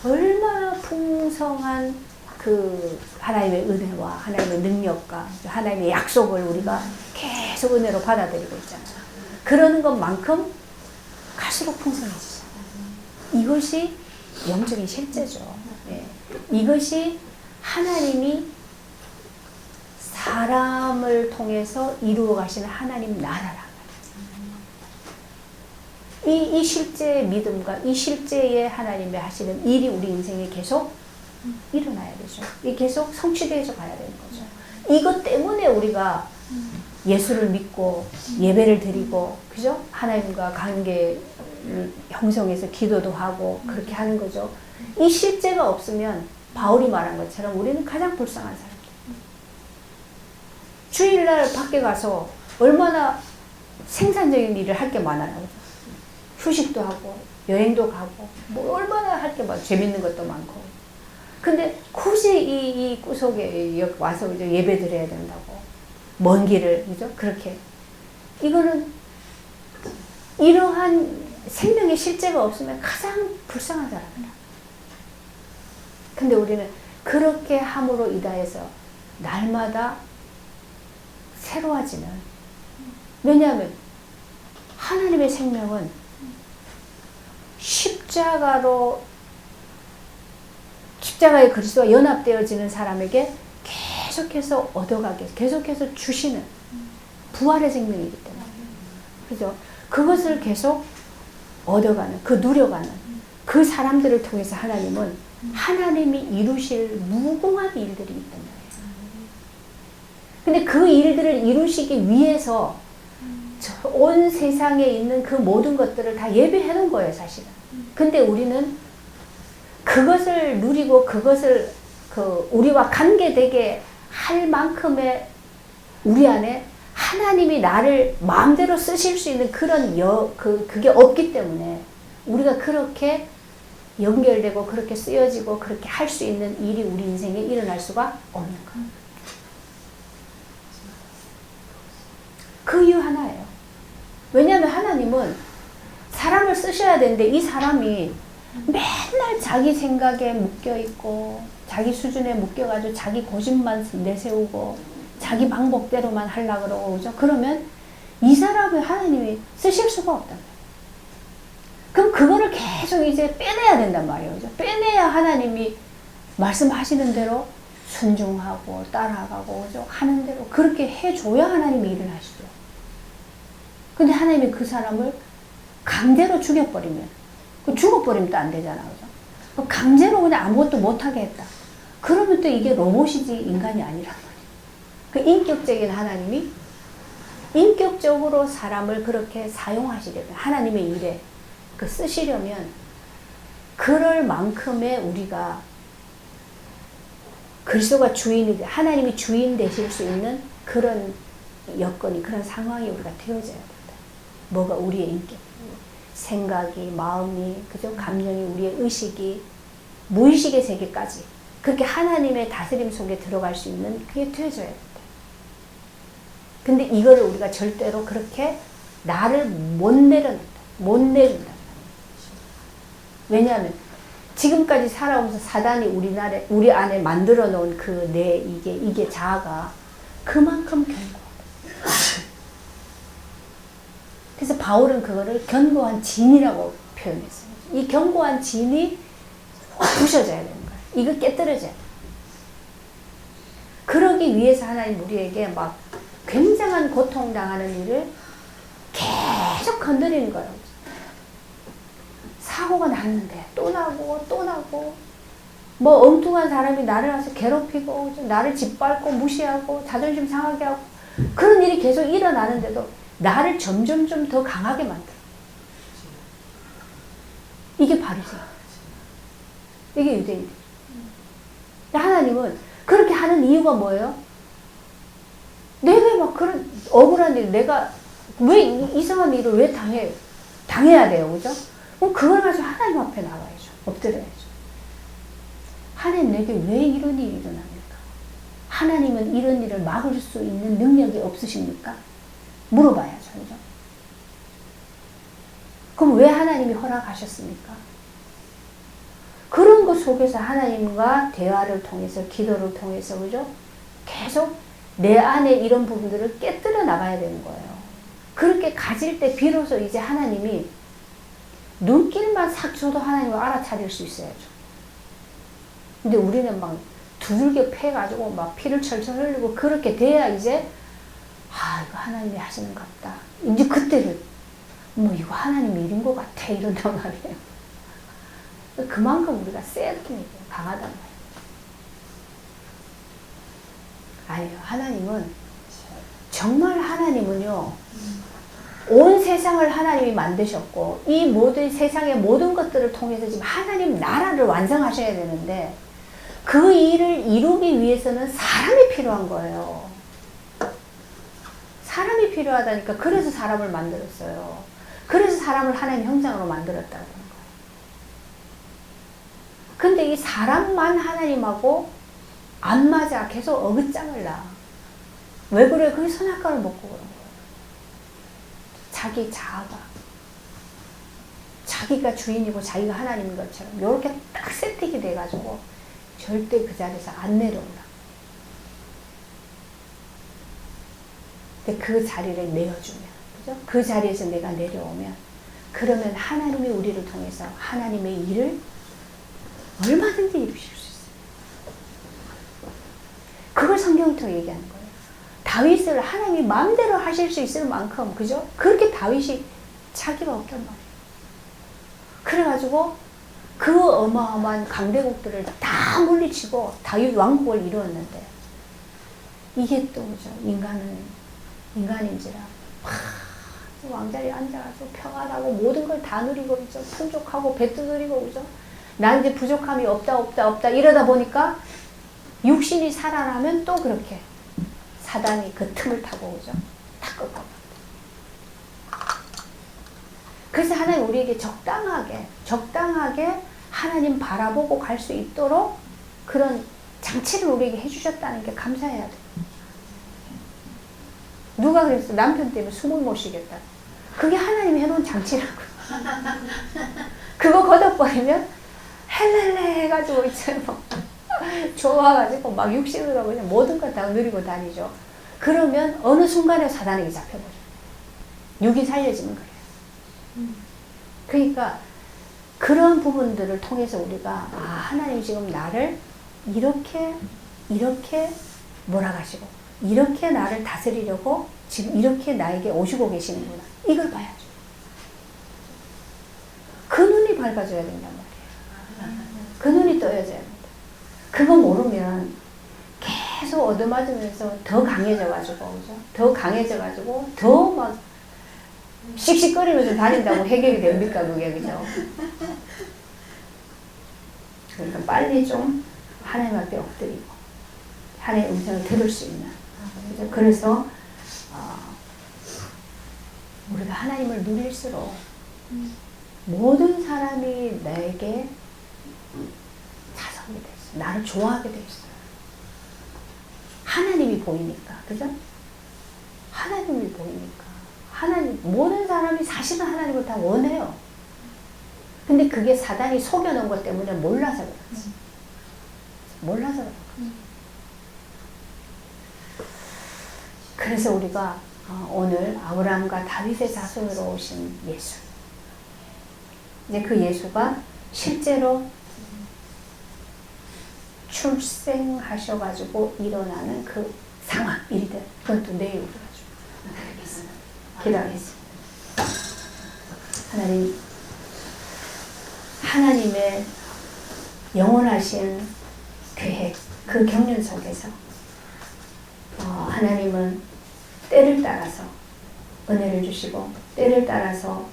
얼마나 풍성한 그 하나님의 은혜와 하나님의 능력과 하나님의 약속을 우리가 계속 은혜로 받아들이고 있잖아요. 그러는 것만큼 갈수록 풍성해지잖아요. 이것이 영적인 실제죠. 네. 이것이 하나님이 사람을 통해서 이루어 가시는 하나님 나라란 말이죠. 이 실제의 믿음과 이 실제의 하나님의 하시는 일이 우리 인생에 계속 일어나야 되죠. 이 계속 성취되어서 가야 되는 거죠. 이것 때문에 우리가 예수를 믿고 예배를 드리고, 그죠? 하나님과 관계를 형성해서 기도도 하고 그렇게 하는 거죠. 이 실제가 없으면 바울이 말한 것처럼 우리는 가장 불쌍한 사람들. 주일날 밖에 가서 얼마나 생산적인 일을 할 게 많아요. 휴식도 하고 여행도 가고 뭐 얼마나 할 게 많고 재밌는 것도 많고. 근데 굳이 이 구석에 여기 와서 이제 예배 드려야 된다고. 먼 길을, 그죠? 그렇게. 이거는 이러한 생명의 실제가 없으면 가장 불쌍한 사람이다. 근데 우리는 그렇게 함으로 인하여서 날마다 새로워지는. 왜냐하면 하나님의 생명은 십자가의 그리스도와 연합되어지는 사람에게 계속해서 얻어가게, 계속해서 주시는 부활의 생명이기 때문에. 그죠? 그것을 계속 얻어가는, 누려가는 그 사람들을 통해서 하나님은 하나님이 이루실 무궁한 일들이 있단 말이에요. 근데 그 일들을 이루시기 위해서 온 세상에 있는 그 모든 것들을 다 예배해 놓은 거예요, 사실은. 근데 우리는 그것을 누리고 그것을 우리와 관계되게 할 만큼의 우리 안에 하나님이 나를 마음대로 쓰실 수 있는 그런 그게 없기 때문에 우리가 그렇게 연결되고 그렇게 쓰여지고 그렇게 할 수 있는 일이 우리 인생에 일어날 수가 없는 거예요. 그 이유 하나예요. 왜냐하면 하나님은 사람을 쓰셔야 되는데 이 사람이 맨날 자기 생각에 묶여있고 자기 수준에 묶여가지고 자기 고집만 내세우고 자기 방법대로만 하려고 그러고 그죠? 그러면 이 사람을 하나님이 쓰실 수가 없단 말이에요. 그럼 그거를 계속 이제 빼내야 된단 말이에요. 그죠? 빼내야 하나님이 말씀하시는 대로 순종하고 따라가고 그죠? 하는 대로 그렇게 해줘야 하나님이 일을 하시죠. 근데 하나님이 그 사람을 강제로 죽여버리면 죽어버리면 또 안 되잖아. 그죠? 강제로 그냥 아무것도 못하게 했다. 그러면 또 이게 로봇이지 인간이 아니란 말이에요. 그 인격적인 하나님이 인격적으로 사람을 그렇게 사용하시려면 하나님의 일에 그 쓰시려면 그럴 만큼의 우리가 그리스도가 주인이 하나님이 주인 되실 수 있는 그런 여건이 그런 상황이 우리가 되어져야 된다. 뭐가 우리의 인격, 생각이, 마음이, 그죠? 감정이, 우리의 의식이, 무의식의 세계까지 그렇게 하나님의 다스림 속에 들어갈 수 있는 그게 되어져야 된다. 근데 이거를 우리가 절대로 그렇게 나를 못 내린다. 왜냐하면 지금까지 살아오면서 사단이 우리 안에 만들어 놓은 그 이게 자아가 그만큼 견고하다. 그래서 바울은 그거를 견고한 진이라고 표현했어요. 이 견고한 진이 부셔져야 되는 거예요. 이거 깨뜨려져야 돼요. 그러기 위해서 하나님 우리에게 막 굉장한 고통당하는 일을 계속 건드리는 거예요. 사고가 났는데 또 나고 뭐 엉뚱한 사람이 나를 와서 괴롭히고 나를 짓밟고 무시하고 자존심 상하게 하고 그런 일이 계속 일어나는데도 나를 점점 좀 더 강하게 만들어. 이게 바리새인. 이게 유대인들. 하나님은 그렇게 하는 이유가 뭐예요? 내가 막 그런 억울한 일, 내가 왜 이상한 일을 왜 당해야 돼요, 그죠? 그럼 그걸 가지고 하나님 앞에 나가야죠. 엎드려야죠. 하나님 내게 왜 이런 일이 일어납니까? 하나님은 이런 일을 막을 수 있는 능력이 없으십니까? 물어봐야죠, 그죠? 그럼 왜 하나님이 허락하셨습니까? 그런 것 속에서 하나님과 대화를 통해서, 기도를 통해서, 그죠? 계속 내 안에 이런 부분들을 깨뜨려 나가야 되는 거예요. 그렇게 가질 때 비로소 이제 하나님이 눈길만 싹 줘도 하나님을 알아차릴 수 있어야죠. 근데 우리는 막 두들겨 패가지고 막 피를 철철 흘리고 그렇게 돼야 이제 이거 하나님이 하시는 것 같다. 이제 그때는 뭐 이거 하나님 일인 것 같아 이런단 말이에요. 그만큼 우리가 세단 얘기예요. 강하단 말이에요. 아니요. 하나님은 정말 하나님은요. 온 세상을 하나님이 만드셨고 이 모든 세상의 모든 것들을 통해서 지금 하나님 나라를 완성하셔야 되는데 그 일을 이루기 위해서는 사람이 필요한 거예요. 사람이 필요하다니까. 그래서 사람을 만들었어요. 그래서 사람을 하나님 형상으로 만들었다는 거예요. 근데 이 사람만 하나님하고 안 맞아. 계속 어긋장을 나. 왜 그래? 그게 선악과를 먹고 그런 거예요. 자기 자아가. 자기가 주인이고 자기가 하나님인 것처럼 이렇게 딱 세팅이 돼가지고 절대 그 자리에서 안 내려온다. 근데 그 자리를 내어주면, 그죠? 그 자리에서 내가 내려오면, 그러면 하나님이 우리를 통해서 하나님의 일을 얼마든지 이루실 수 있어요. 그걸 성경을 통해 얘기하는 거예요. 다윗을 하나님이 마음대로 하실 수 있을 만큼, 그죠? 그렇게 다윗이 자기가 없단 말이에요. 그래가지고 그 어마어마한 강대국들을 다 물리치고 다윗 왕국을 이루었는데, 이게 또, 그죠? 인간인지라 왕자리에 앉아가지고 평안하고 모든 걸 다 누리고 그죠? 풍족하고 배도 누리고 그죠? 난 이제 부족함이 없다 이러다 보니까 육신이 살아나면 또 그렇게 사단이 그 틈을 타고 그죠? 다 꺾어버려. 그래서 하나님 우리에게 적당하게 하나님 바라보고 갈 수 있도록 그런 장치를 우리에게 해주셨다는 게 감사해야 돼. 누가 그랬어? 남편 때문에 숨을 못 쉬겠다. 그게 하나님이 해놓은 장치라고. 그거 걷어버리면 헬렐레 해가지고 있잖아. 좋아가지고 막 육신으로 그냥 모든 걸 다 누리고 다니죠. 그러면 어느 순간에 사단에게 잡혀버려. 육이 살려지는 거예요. 그러니까 그런 부분들을 통해서 우리가 하나님 지금 나를 이렇게 몰아가시고 이렇게 나를 다스리려고 지금 이렇게 나에게 오시고 계시는구나. 이걸 봐야죠. 그 눈이 밝아져야 된단 말이에요. 그 눈이 떠야져야 됩니다. 그거 모르면 계속 얻어맞으면서 더 강해져가지고, 그죠? 더 강해져가지고, 더 막 씩씩거리면서 다닌다고 해결이 됩니까, 그게, 그죠? 그러니까 빨리 좀 하나님 앞에 엎드리고, 하나님의 음성을 들을 수 있는. 그죠? 그래서, 우리가 하나님을 누릴수록 모든 사람이 나에게 자성이 됐어. 나를 좋아하게 됐어. 하나님이 보이니까, 그죠? 하나님이 보이니까. 모든 사람이 사실은 하나님을 다 원해요. 근데 그게 사단이 속여놓은 것 때문에 몰라서 그렇지. 몰라서 그렇지. 그래서 우리가 오늘 아브라함과 다윗의 자손으로 오신 예수. 이제 그 예수가 실제로 출생하셔가지고 일어나는 그 상황, 일들. 그건 또 내일 우리가 좀 기도하겠습니다. 하나님의 영원하신 계획, 그 경륜 속에서 하나님은 때를 따라서 은혜를 주시고 때를 따라서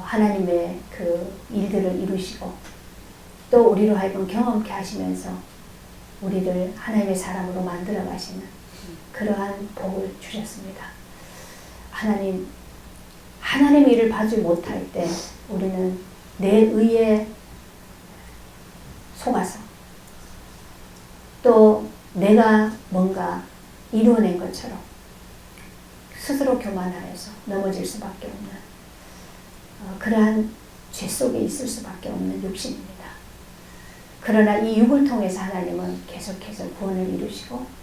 하나님의 그 일들을 이루시고 또 우리로 하여금 경험케 하시면서 우리를 하나님의 사람으로 만들어 가시는 그러한 복을 주셨습니다. 하나님의 일을 봐주지 못할 때 우리는 내 의에 속아서 또 내가 뭔가 이루어낸 것처럼 스스로 교만하여서 넘어질 수밖에 없는 그러한 죄 속에 있을 수밖에 없는 육신입니다. 그러나 이 육을 통해서 하나님은 계속해서 구원을 이루시고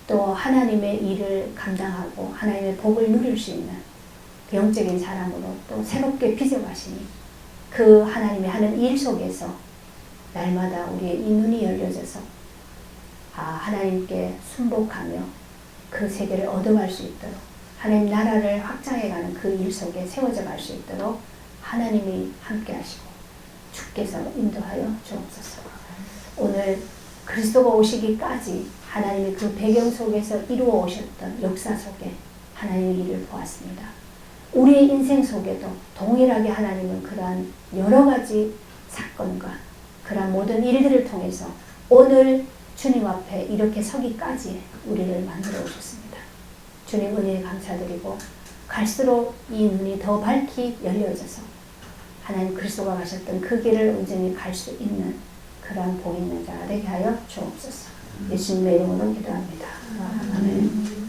또 하나님의 일을 감당하고 하나님의 복을 누릴 수 있는 영적인 사람으로 또 새롭게 빚어가시니 그 하나님이 하는 일 속에서 날마다 우리의 이 눈이 열려져서 하나님께 순복하며 그 세계를 얻어갈 수 있도록 하나님 나라를 확장해가는 그 일 속에 세워져 갈 수 있도록 하나님이 함께 하시고 주께서 인도하여 주옵소서. 오늘 그리스도가 오시기까지 하나님이 그 배경 속에서 이루어 오셨던 역사 속에 하나님의 일을 보았습니다. 우리의 인생 속에도 동일하게 하나님은 그러한 여러 가지 사건과 그러한 모든 일들을 통해서 오늘 주님 앞에 이렇게 서기까지 우리를 만들어 오셨습니다. 주님 은혜에 감사드리고 갈수록 이 눈이 더 밝히 열려져서 하나님 그리스도가 가셨던 그 길을 온전히 갈 수 있는 그러한 복 있는 자가 되게 하여 주옵소서. 예수님의 이름으로 기도합니다. 아멘.